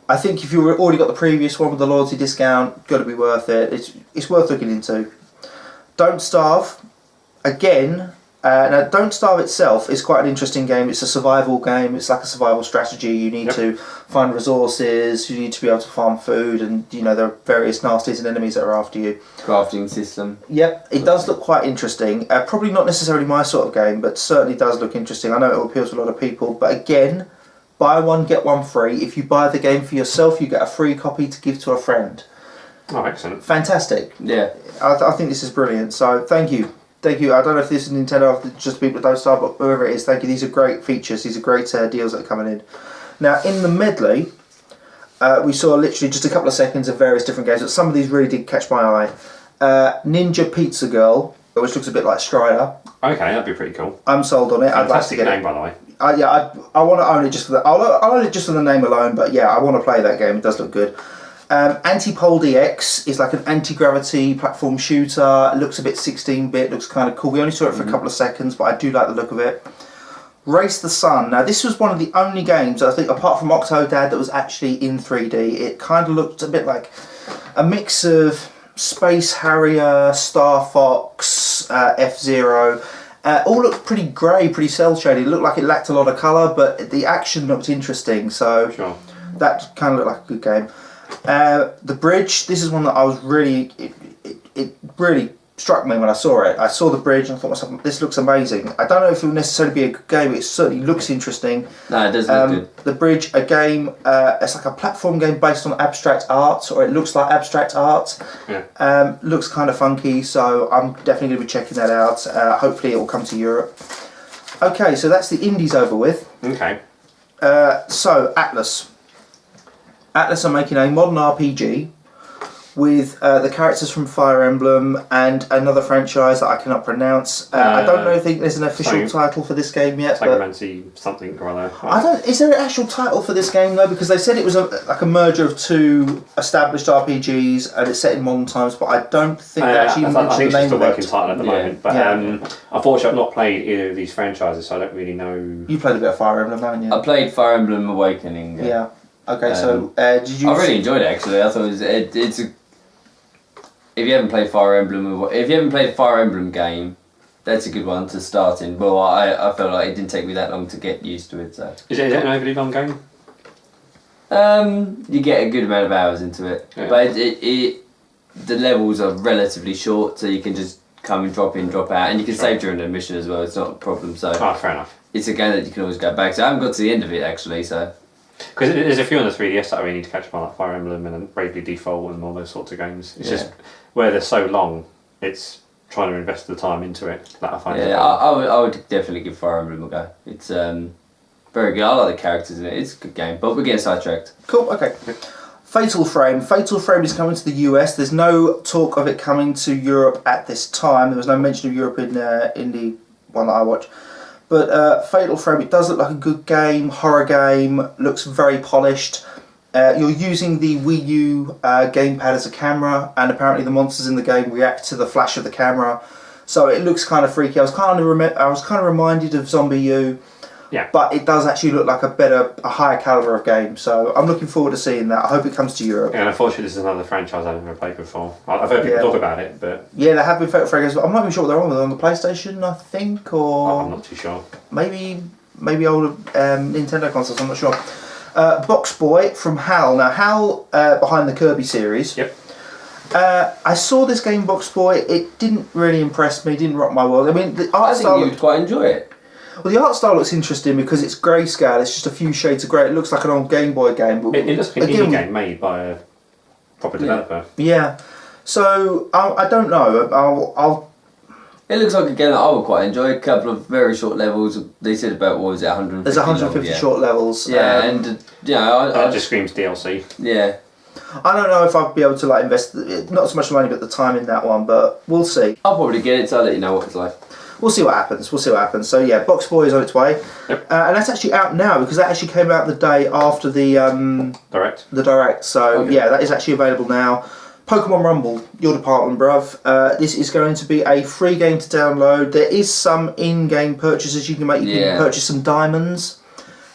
I think if you've already got the previous one with the loyalty discount, got to be worth it. It's worth looking into. Don't Starve, again. Now, Don't Starve itself is quite an interesting game. It's a survival game. It's like a survival strategy. You need to find resources. You need to be able to farm food, and there are various nasties and enemies that are after you. Crafting system. Yep, it does look quite interesting. Probably not necessarily my sort of game, but certainly does look interesting. I know it will appeal to a lot of people, but again, buy one get one free. If you buy the game for yourself, you get a free copy to give to a friend. Oh, excellent! Fantastic. Yeah, I think this is brilliant. So thank you. Thank you. I don't know if this is Nintendo, just people that don't start, but whoever it is, thank you. These are great features. These are great deals that are coming in. Now, in the medley, we saw literally just a couple of seconds of various different games, but some of these really did catch my eye. Ninja Pizza Girl, which looks a bit like Strider. Okay, that'd be pretty cool. I'm sold on it. Fantastic I'd like to get name, it. by the way. I want to own it just for that. I'll own it just for the name alone, but yeah, I want to play that game. It does look good. Antipole DX is like an anti-gravity platform shooter. It looks a bit 16-bit, looks kind of cool. We only saw it for a couple of seconds, but I do like the look of it. Race the Sun. Now, this was one of the only games, I think, apart from Octodad, that was actually in 3D. It kind of looked a bit like a mix of Space Harrier, Star Fox, F-Zero. All looked pretty grey, pretty cel-shaded. It looked like it lacked a lot of colour, but the action looked interesting, so that kind of looked like a good game. The Bridge, this is one that I was really, it really struck me when I saw it. I saw the bridge and I thought to myself, this looks amazing. I don't know if it will necessarily be a good game, but it certainly looks interesting. No, it does look good. The Bridge, a game, it's like a platform game based on abstract art, or it looks like abstract art. Yeah. Looks kind of funky, so I'm definitely going to be checking that out. Hopefully it will come to Europe. Okay, so that's the indies over with. Okay. So, Atlas. Atlas are making a modern RPG with the characters from Fire Emblem and another franchise that I cannot pronounce. I don't think there's an official title for this game yet. Sagomancy something or other. I don't. Is there an actual title for this game though? Because they said it was like a merger of two established RPGs and it's set in modern times, but I don't think they actually mentioned the name of it. I think it's just a working title at the moment. But unfortunately, I've not played either of these franchises, so I don't really know. You played a bit of Fire Emblem, haven't you? I played Fire Emblem Awakening. Yeah. Okay, so did you? I really enjoyed it actually. I thought it's a. If you haven't played Fire Emblem, if you haven't played a Fire Emblem game, that's a good one to start in. Well, I felt like it didn't take me that long to get used to it. So is it an overly long game? You get a good amount of hours into it, but the levels are relatively short, so you can just come and drop in, drop out, and you can save during the mission as well. It's not a problem. So fair enough. It's a game that you can always go back to. I haven't got to the end of it actually, so. Because there's a few on the 3DS that I really need to catch up on, like Fire Emblem and Bravely Default and all those sorts of games. It's just where they're so long, it's trying to invest the time into it that I find. Yeah, I would definitely give Fire Emblem a go. It's very good. I like the characters in it. It's a good game, but we're getting sidetracked. Cool. Okay. Fatal Frame. Fatal Frame is coming to the US. There's no talk of it coming to Europe at this time. There was no mention of Europe in the one that I watched. But Fatal Frame, it does look like a good game, horror game, looks very polished. You're using the Wii U gamepad as a camera, and apparently the monsters in the game react to the flash of the camera. So it looks kind of freaky. I was kind of reminded of Zombie U. Yeah. But it does actually look like a higher caliber of game. So I'm looking forward to seeing that. I hope it comes to Europe. Yeah, and unfortunately this is another franchise I've never played before. I've heard people talk about it, but... Yeah, there have been Fatal Frames, but I'm not even sure what they're on with. On the PlayStation, I think, or... I'm not too sure. Maybe older Nintendo consoles, I'm not sure. Box Boy from HAL. Now, HAL, behind the Kirby series. Yep. I saw this game, Box Boy. It didn't really impress me, didn't rock my world. I mean, the art style... I think you'd quite enjoy it. Well, the art style looks interesting because it's grayscale. It's just a few shades of grey. It looks like an old Game Boy game. But it looks like an indie game made by a proper developer. Yeah. So, I don't know. I'll... It looks like a game that I would quite enjoy. A couple of very short levels. They said about, what was it, 150? There's 150 short levels. Yeah, and that just screams DLC. Yeah. I don't know if I'd be able to invest not so much money but the time in that one, but we'll see. I'll probably get it, so I'll let you know what it's like. We'll see what happens. So yeah, Box Boy is on its way, and that's actually out now because that actually came out the day after the Direct. The Direct. So yeah, that is actually available now. Pokemon Rumble, your department, bruv. This is going to be a free game to download. There is some in-game purchases you can make. You can purchase some diamonds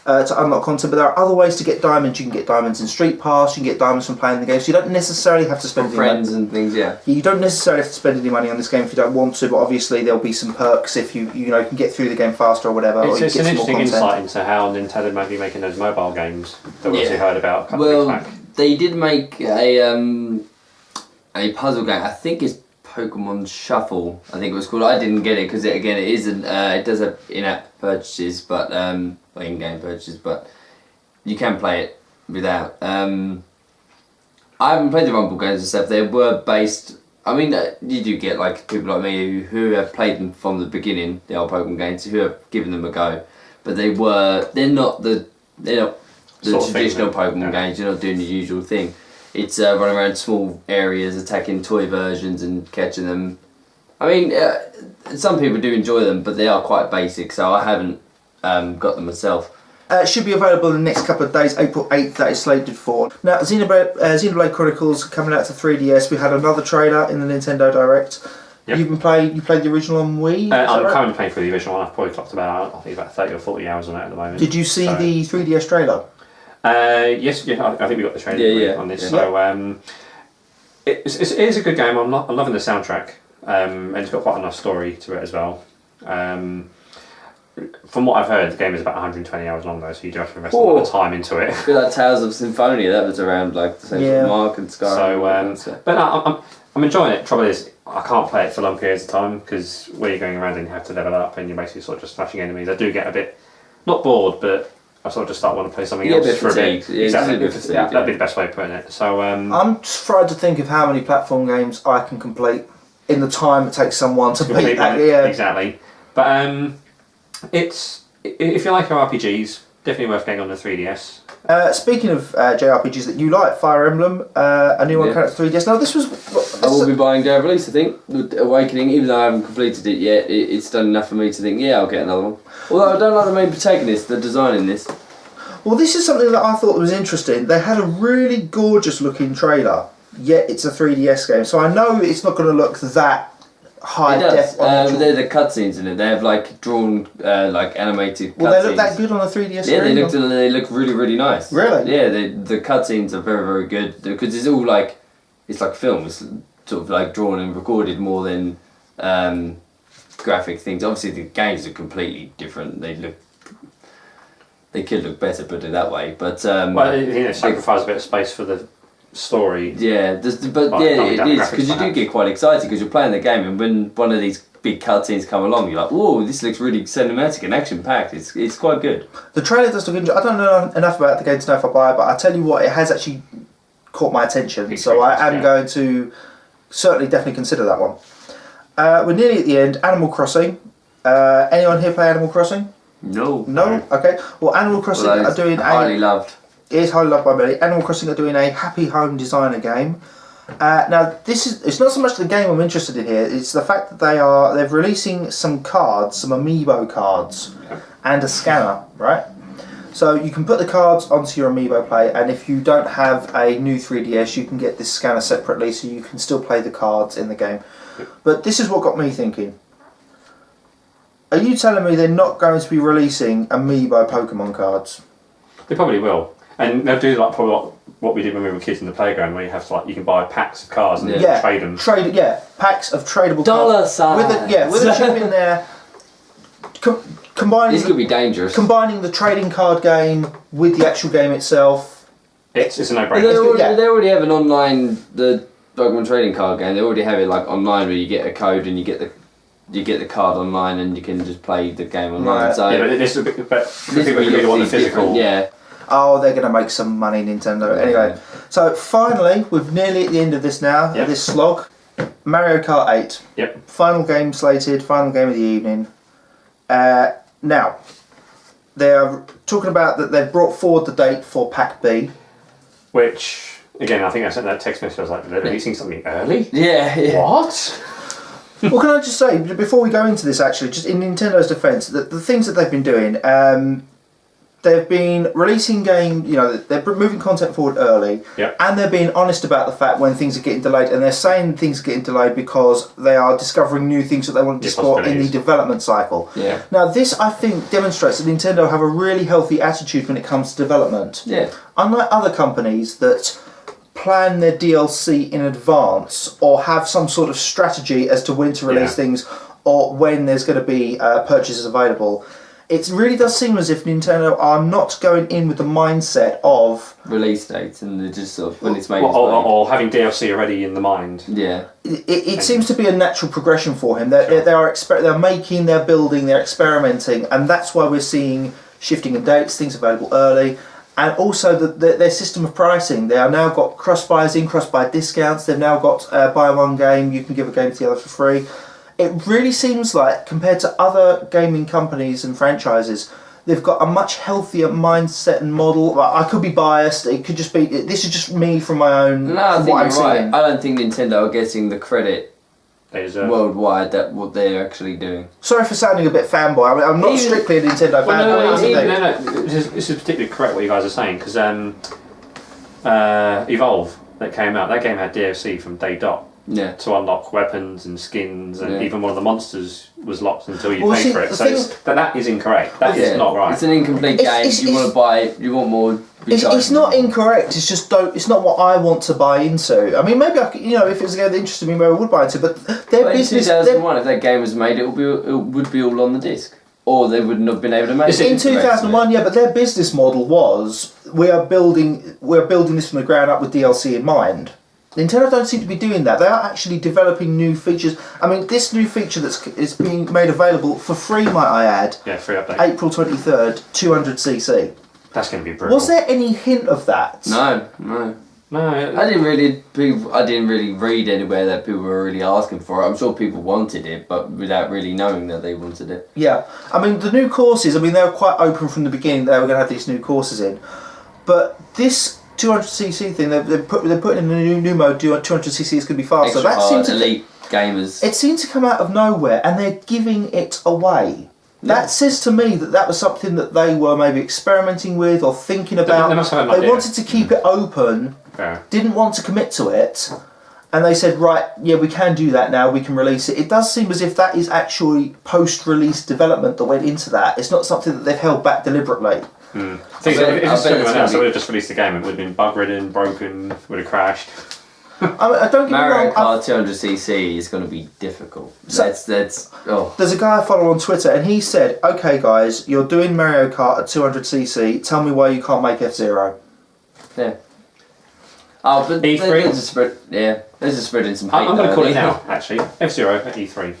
to unlock content, but there are other ways to get diamonds. You can get diamonds in Street Pass. You can get diamonds from playing the game. So you don't necessarily have to spend any friends money. and things. Yeah. You don't necessarily have to spend any money on this game if you don't want to, but obviously there'll be some perks if you can get through the game faster or whatever. It's an interesting insight content. into how Nintendo might be making those mobile games that we obviously heard about a couple of weeks back. They did make a puzzle game. I think it's Pokemon Shuffle. I think it was called. I didn't get it because it isn't. It does have in-app purchases, but in-game purchases, but you can play it without. I haven't played the Rumble games and stuff. They were based. I mean, you do get people like me who have played them from the beginning, the old Pokemon games, who have given them a go, but they're not the traditional Pokemon games. You're not doing the usual thing. It's running around small areas, attacking toy versions and catching them. I mean, some people do enjoy them, but they are quite basic, so I haven't got them myself. It should be available in the next couple of days, April 8th, that is slated for. Now, Xenoblade Chronicles coming out to 3DS. We had another trailer in the Nintendo Direct. Yep. You played the original on Wii? I'm currently playing for the original one. I've probably clocked about 30 or 40 hours on it at the moment. Did you see the 3DS trailer? Yes, I think we got the trailer on this. So it is a good game. I'm loving the soundtrack, and it's got quite a nice story to it as well. From what I've heard, the game is about 120 hours long though, so you do have to invest a lot of time into it. Good, like Tales of Symphonia, that was around the same sort of mark and Skyrim. So, but no, I'm enjoying it. Trouble is, I can't play it for long periods of time because where you're going around and you have to level up and you're basically sort of just smashing enemies. I do get a bit not bored, but I sort of just start wanting to play something else for a bit. Exactly, that'd be the best way of putting it. So I'm tried to think of how many platform games I can complete in the time it takes someone to beat that. Yeah, exactly. But it's if you like RPGs, Definitely worth getting on the 3DS. Speaking of JRPGs that you like, Fire Emblem, a new one coming out to 3DS. Now this was. I will be buying day of release, I think, with Awakening, even though I haven't completed it yet. It's done enough for me to think, yeah, I'll get another one. Although I don't like the main protagonist, the design in this. Well, this is something that I thought was interesting. They had a really gorgeous looking trailer, yet it's a 3DS game, so I know it's not going to look that high def. They're the cutscenes in it. They have like drawn, like animated. Will they look that good on a 3DS? Yeah, they look really, really nice. Really? Yeah, the cutscenes are very, very good because it's all like film. It's sort of like drawn and recorded more than graphic things. Obviously, the games are completely different. They could look better, put it that way. But sacrifice a bit of space for the story. Yeah, it is because you do get quite excited because you're playing the game, and when one of these big cutscenes come along, you're like, "Whoa, this looks really cinematic and action packed." It's quite good. The trailer does look interesting. I don't know enough about the game to know if I buy it, but I tell you what, it has actually caught my attention. So I am going to definitely consider that one. We're nearly at the end. Animal Crossing. Anyone here play Animal Crossing? No. Okay. Well, Animal Crossing are doing highly loved. It is highly loved by many. Animal Crossing are doing a happy home designer game. Now, it's not so much the game I'm interested in here. It's the fact that they're releasing some cards, some amiibo cards, and a scanner, right? So you can put the cards onto your amiibo plate, and if you don't have a new 3DS, you can get this scanner separately, so you can still play the cards in the game. But this is what got me thinking. Are you telling me they're not going to be releasing amiibo Pokemon cards? They probably will, and they'll do probably what we did when we were kids in the playground, where you have to you can buy packs of cards and trade them. Packs of tradable cards. With a chip in there. Combining this could be dangerous. Combining the trading card game with the actual game itself. It's a no-brainer. They already have an online the Pokemon trading card game. They already have it online where you get a code and you get the card online and you can just play the game online. Right. So yeah, but this is people really want the physical. Yeah. Oh, they're going to make some money, Nintendo. Anyway, so finally, we're nearly at the end of this now. Yep. This slog, Mario Kart 8. Yep. Final game slated. Final game of the evening. Now, they are talking about that they've brought forward the date for Pack B. Which, again, I think I sent that text message. I was like, they're releasing something early? Yeah. What? Well, can I just say, before we go into this actually, just in Nintendo's defence, the things that they've been doing, they've been releasing they're moving content forward early, and they're being honest about the fact when things are getting delayed, and they're saying things are getting delayed because they are discovering new things that they want to explore in the development cycle. Yeah. Now, this, I think, demonstrates that Nintendo have a really healthy attitude when it comes to development. Yeah. Unlike other companies that plan their DLC in advance or have some sort of strategy as to when to release things or when there's going to be purchases available. It really does seem as if Nintendo are not going in with the mindset of release dates and they're just sort of when it's made. Or having DLC already in the mind. Yeah. It seems to be a natural progression for him. They're making, they're building, they're experimenting, and that's why we're seeing shifting in dates, things available early. And also their system of pricing. They have now got cross-buys in, cross-buy discounts. They've now got buy one game, you can give a game to the other for free. It really seems like, compared to other gaming companies and franchises, they've got a much healthier mindset and model. I could be biased. It could just be. This is just me from my own. No, I think you're right. I don't think Nintendo are getting the credit worldwide that what they're actually doing. Sorry for sounding a bit fanboy. I mean, I'm not strictly a Nintendo fanboy. No. This is particularly correct what you guys are saying because Evolve that came out. That game had DLC from day dot. Yeah. To unlock weapons and skins, and even one of the monsters was locked until you paid for it. So that is incorrect. That is not right. It's an incomplete game. You want to buy. You want more. It's not incorrect. It's just it's not what I want to buy into. I mean, maybe if it was a game that interested me, maybe I would buy into. But their business. In 2001, if that game was made, it would be all on the disc, or they wouldn't have been able to make it. In 2001, but their business model was we're building this from the ground up with DLC in mind. Nintendo don't seem to be doing that. They are actually developing new features. I mean, this new feature is being made available for free, might I add. Yeah, free update. April 23rd, 200cc. That's going to be brutal. Was there any hint of that? No. No, I didn't really read anywhere that people were really asking for it. I'm sure people wanted it, but without really knowing that they wanted it. Yeah, I mean the new courses. I mean they were quite open from the beginning. They were going to have these new courses in, but this 200cc thing they're putting in a new mode. 200cc is going to be faster. Extra That hard, seemed to elite gamers. It seemed to come out of nowhere, and they're giving it away. That says to me that was something that they were maybe experimenting with or thinking about. They must have an They idea. wanted to keep it open, didn't want to commit to it, and they said, right, yeah, we can do that now, we can release it. It does seem as if that is actually post-release development that went into that. It's not something that they've held back deliberately. If it's anyone else, I would have just released the game. It would have been bug-ridden, broken, would have crashed. I don't get me Mario wrong. Kart 200cc is going to be difficult. So- There's a guy I follow on Twitter, and he said, "Okay, guys, you're doing Mario Kart at 200cc. Tell me why you can't make F-Zero." Yeah. Oh, but E3? there's a spread. Yeah, there's a spread in some hate. I'm going to call it there. now, actually. F-Zero at E3.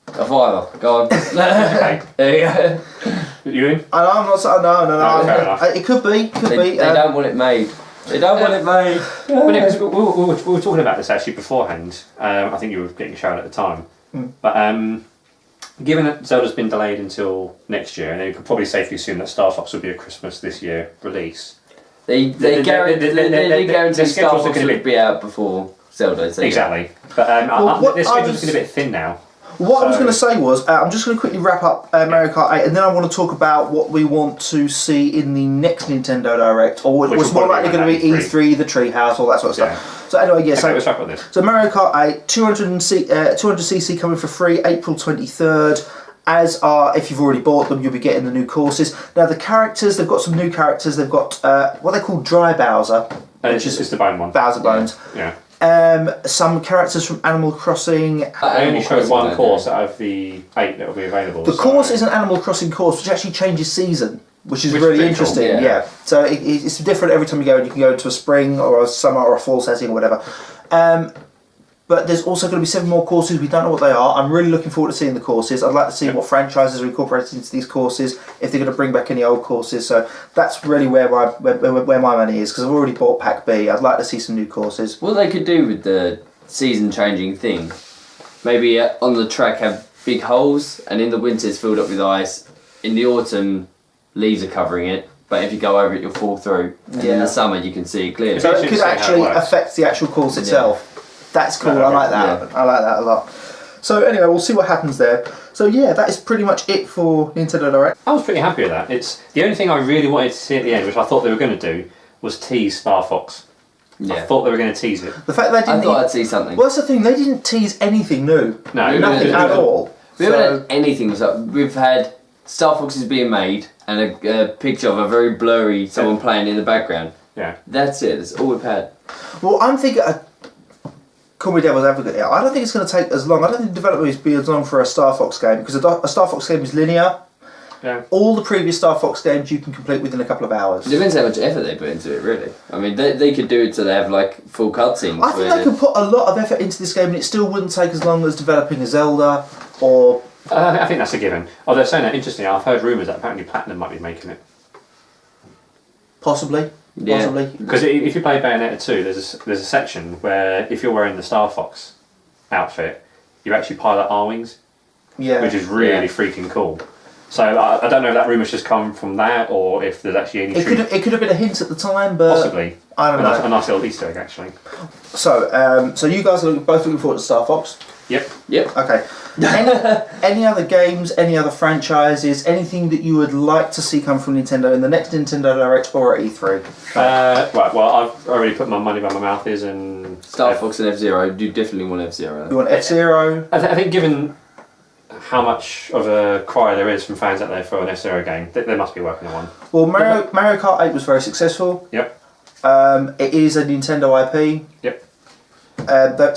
A fiver. Go on. Okay. There you go. You in? I'm not saying no. No, fair enough. It could be. They don't want it made. They don't want it made. Well, yeah, 'cause we were talking about this actually beforehand. I think you were getting a shout at the time. But given that Zelda's been delayed until next year, and you could probably safely assume that Star Fox will be a Christmas this year release. They guarantee Star schedules are Fox gonna would be out before Zelda. So Exactly. But their schedule's been a bit thin now. What I was going to say was, I'm just going to quickly wrap up Mario Kart 8, and then I want to talk about what we want to see in the next Nintendo Direct, or Which what's will more likely probably going to be be E3, the Treehouse, all that sort of stuff. So anyway, yeah. Okay, let's wrap up this. So Mario Kart 8, 200cc coming for free, April 23rd. As are, if you've already bought them, you'll be getting the new courses. Now the characters, they've got some new characters. They've got what they call Dry Bowser, which It's the bone one. Bowser Bones. Yeah. Some characters from Animal Crossing. They only showed one course out of the 8 that will be available. The course is an Animal Crossing course, which actually changes season, which is Which is really pretty interesting. cool, Yeah. So it's different every time you go, and you can go into a spring or a summer or a fall setting or whatever. But there's also going to be 7 more courses. We don't know what they are. I'm really looking forward to seeing the courses. I'd like to see what franchises are incorporated into these courses, if they're going to bring back any old courses. So that's really where my money is, because I've already bought Pack B. I'd like to see some new courses. what they could do with the season-changing thing, maybe on the track have big holes, and in the winter it's filled up with ice. In the autumn, leaves are covering it. But if you go over it, you'll fall through. And in the summer, you can see it clearly. So it should could see how it actually works. affect the actual course itself. That's cool. I like that. Yeah. I like that a lot. So anyway, we'll see what happens there. So yeah, that is pretty much it for Nintendo Direct. I was pretty happy with that. It's the only thing I really wanted to see at the end, which I thought they were going to do, was tease Star Fox. I thought they were going to tease it. The fact they didn't. I thought I'd see something. Well, that's the thing. They didn't tease anything new. No, Nothing at all. We haven't had anything. We've had Star Fox is being made and a picture of a very blurry someone playing in the background. Yeah. That's it. That's all we've had. Well, I'm thinking. Call me devil's advocate here. I don't think it's going to take as long. I don't think development is be as long for a Star Fox game, because a Star Fox game is linear. Yeah. All the previous Star Fox games you can complete within a couple of hours. It depends how much effort they put into it, really. I mean, they could do it so they have like full cutscenes. I think they could put a lot of effort into this game, and it still wouldn't take as long as developing a Zelda or. I think that's a given. Oh, they're saying that interestingly. I've heard rumours that apparently Platinum might be making it. Possibly. Yeah. Possibly. Because if you play Bayonetta 2, there's a section where if you're wearing the Star Fox outfit, you actually pilot R-Wings, Yeah. which is really freaking cool. So I don't know if that rumour's just come from that, or if there's actually any truth. It could have been a hint at the time, but Possibly. I don't know. A nice little Easter egg, actually. So, so you guys are both looking forward to Star Fox. Yep. Okay. Any other games, any other franchises, anything that you would like to see come from Nintendo in the next Nintendo Direct or at E3? Right, well, I've already put my money where my mouth is, and Star Fox and F-Zero. You definitely want F-Zero. You want F-Zero? I think given how much of a cry there is from fans out there for an F-Zero game, they must be working on one. Well, Mario Kart 8 was very successful. Yep. It is a Nintendo IP. Yep.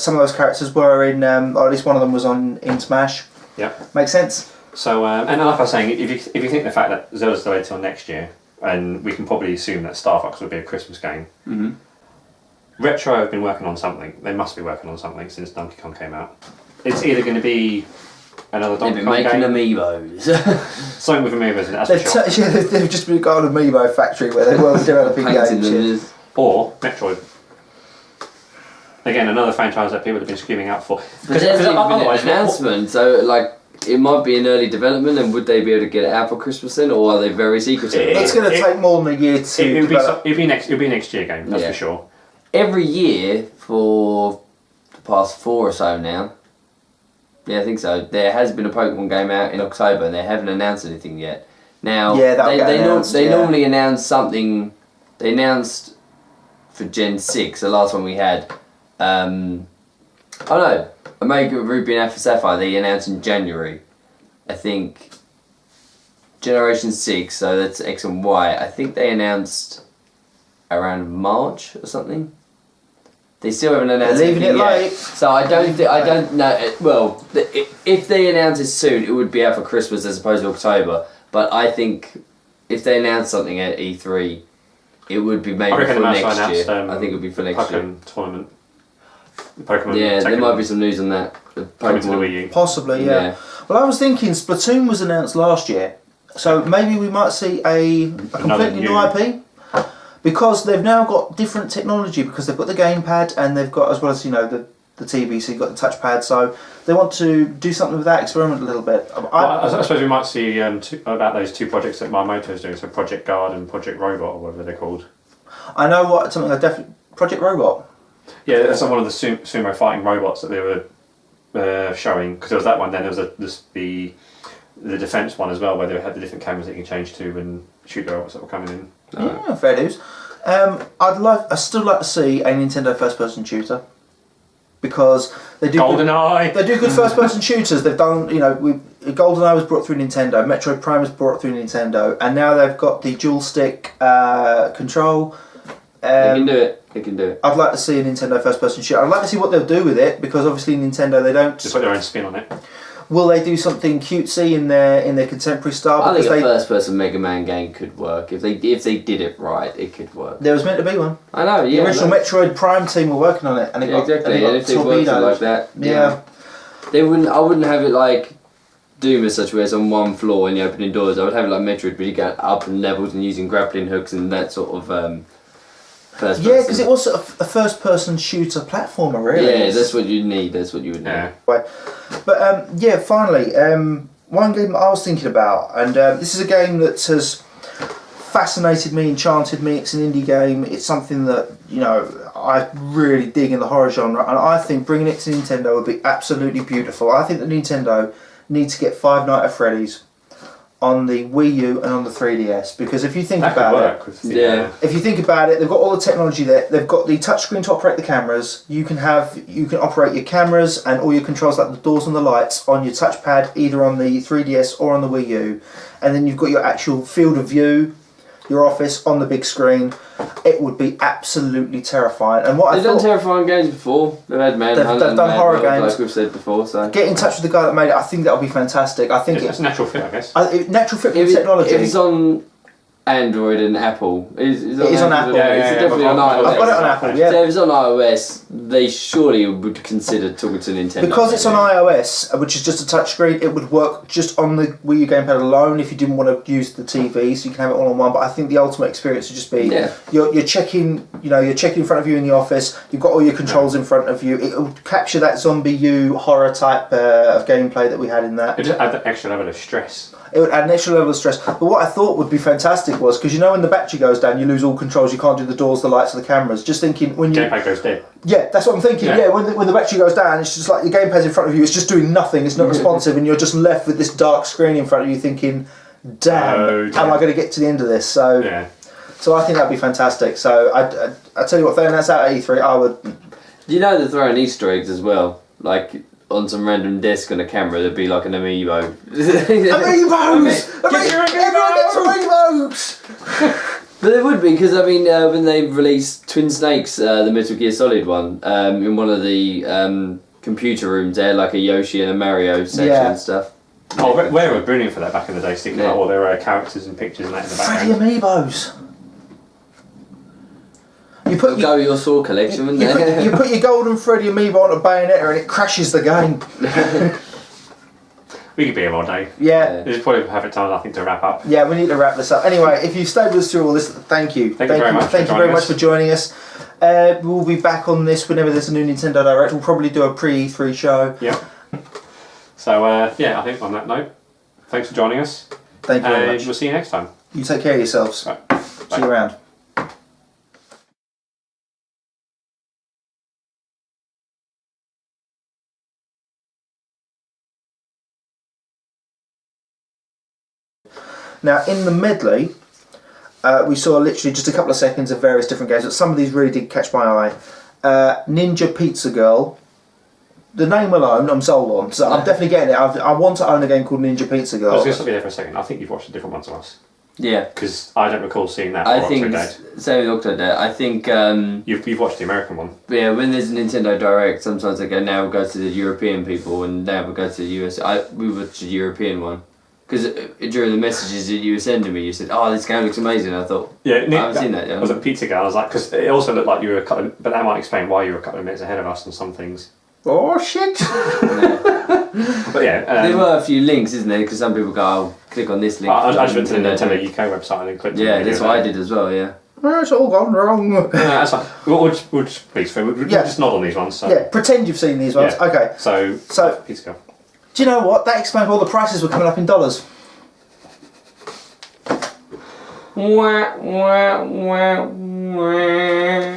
Some of those characters were in, or at least one of them was in Smash. Yep. Makes sense. So, and like I was saying, if you think the fact that Zelda's delayed till next year, and we can probably assume that Star Fox would be a Christmas game, Retro have been working on something. They must be working on something since Donkey Kong came out. It's either going to be another Donkey Kong making game, amiibos. something with amiibos, and that's for sure. They've just got an amiibo factory where they were developing Painting games. them. Or Metroid. again, another franchise that people have been screaming out for. But there's been an announcement, so like it might be in early development, and would they be able to get it out for Christmas then, or are they very secretive? It's going to take more than a year to develop. It'll be next year game, that's for sure. Every year for the past 4 or so now. Yeah, I think so. There has been a Pokemon game out in October, and they haven't announced anything yet. Now, they normally announce something. They announced for Gen 6, the last one we had. Omega Ruby and Alpha Sapphire, they announced in January. I think Generation 6, so that's X and Y. I think they announced around March or something. They still haven't announced leaving it late. So I don't know. Well, if they announce it soon, it would be out for Christmas as opposed to October. But I think if they announce something at E3, it would be maybe for next year. I think it would be for next year. Tournament. Pokemon. Yeah, there might be some news on that. Coming to the Wii U. Possibly, yeah. Well, I was thinking Splatoon was announced last year, so maybe we might see a completely new IP. Because they've now got different technology, because they've got the gamepad and they've got, as well as the TV, so you've got the touchpad, so they want to do something with that, experiment a little bit. I suppose we might see about those 2 projects that Miyamoto is doing, so Project Guard and Project Robot, or whatever they're called. I know what, something I definitely... Project Robot? Yeah, that's one of the sumo fighting robots that they were showing, because there was that one, then there was the defence one as well, where they had the different cameras that you can change to and shoot the robots that were coming in. Yeah, fair dues. I'd still like to see a Nintendo first-person shooter, because they do GoldenEye. They do good first-person shooters. They've done, GoldenEye was brought through Nintendo, Metroid Prime was brought through Nintendo, and now they've got the dual stick control. They can do it. I'd like to see a Nintendo first-person shooter. I'd like to see what they'll do with it, because obviously Nintendo, they don't just put their own spin on it. Will they do something cutesy in their contemporary style? I think a first-person Mega Man game could work. If they did it right, it could work. There was meant to be one. I know, yeah. The original Metroid Prime team were working on it, and it got exactly. And if they worked it like that, yeah. I wouldn't have it like Doom as such, where it's on one floor and you're opening doors. I would have it like Metroid, where you get up in levels and using grappling hooks and that sort of first person. Yeah, because it was a first-person shooter platformer, really. Yeah, that's what you need. That's what you would need. Yeah. But finally, one game that I was thinking about, and this is a game that has fascinated me, enchanted me. It's an indie game. It's something that I really dig in the horror genre, and I think bringing it to Nintendo would be absolutely beautiful. I think that Nintendo needs to get Five Nights at Freddy's on the Wii U and on the 3DS, because if you think about it, if you think about it, they've got all the technology there. They've got the touchscreen to operate the cameras. You can operate your cameras and all your controls, like the doors and the lights, on your touchpad, either on the 3DS or on the Wii U, and then you've got your actual field of view, your office on the big screen. It would be absolutely terrifying. And they've done terrifying games before. They've had Manhunt. They've done horror games, like we've said before. So get in touch with the guy that made it. I think that would be fantastic. I think it's natural fit, I guess. Natural fit with technology. If it's on Android and Apple, it is on Apple. It's definitely on iOS. I've got it on Apple. Yeah. So if it's on iOS, they surely would consider talking to Nintendo. Because it's on iOS, which is just a touchscreen, it would work just on the Wii U gamepad alone if you didn't want to use the TV, so you can have it all on one. But I think the ultimate experience would just be you're checking, you're checking in front of you in the office. You've got all your controls in front of you. It would capture that zombie U horror type of gameplay that we had in that. It just add that extra level of stress. It would add an extra level of stress. But what I thought would be fantastic was, because when the battery goes down, you lose all controls. You can't do the doors, the lights, or the cameras. Just thinking when gamepad goes dead. Yeah, that's what I'm thinking. Yeah, when the battery goes down, it's just like your gamepad's in front of you. It's just doing nothing. It's not responsive, and you're just left with this dark screen in front of you, thinking, "Damn, how am I going to get to the end of this?" So, so I think that'd be fantastic. So I tell you what, that's out at E3. I would. They're throwing Easter eggs as well, like. On some random desk on a camera, there'd be like an amiibo. Amiibos! Everyone gets amiibos! But there would be, because when they released Twin Snakes, the Metal Gear Solid one, in one of the computer rooms, they had like a Yoshi and a Mario section and stuff. Oh, Rare were brilliant for that back in the day, sticking out all their characters and pictures and that in the background. Freddy amiibos! You put your Saw collection, wouldn't you put your Golden Freddy amiibo on a Bayonetta and it crashes the game. We could be here all day. Yeah. This is probably a perfect time, I think, to wrap up. Yeah, we need to wrap this up. Anyway, if you've stayed with us through all this, thank you. Thank you very much. Thank you very much for joining us. We'll be back on this whenever there's a new Nintendo Direct. We'll probably do a pre-E3 show. Yeah. So, yeah, I think on that note, thanks for joining us. Thank you very much. We'll see you next time. You take care of yourselves. Right. See you around. Now, in the medley, we saw literally just a couple of seconds of various different games, but some of these really did catch my eye. Ninja Pizza Girl. The name alone, I'm sold on, so I'm definitely getting it. I want to own a game called Ninja Pizza Girl. I was going to stop you there for a second. I think you've watched a different one to us. Yeah. Because I don't recall seeing that. I think, same with Octodad. I think... You've watched the American one. Yeah, when there's a Nintendo Direct, sometimes I go, now we'll go to the European people, and now we'll go to the US. We watched the European one. Because during the messages that you were sending me, you said, "Oh, this game looks amazing." I thought, yeah, I haven't seen that yet. I was at Pizza Girl. I was like, because it also looked like you were a couple of, but that might explain why you were a couple of minutes ahead of us on some things. Oh shit! Yeah. But yeah, there were a few links, isn't there? Because some people go, "I'll click on this link." I just went to the Nintendo UK website and then clicked. Yeah, that's what I did as well. Yeah. Oh, it's all gone wrong. That's fine. We'll just please, we'll just nod on these ones. So. Yeah, pretend you've seen these ones. Yeah. Okay. So Pizza Girl. Do you know what? That explains why the prices were coming up in dollars. Wah, wah, wah, wah.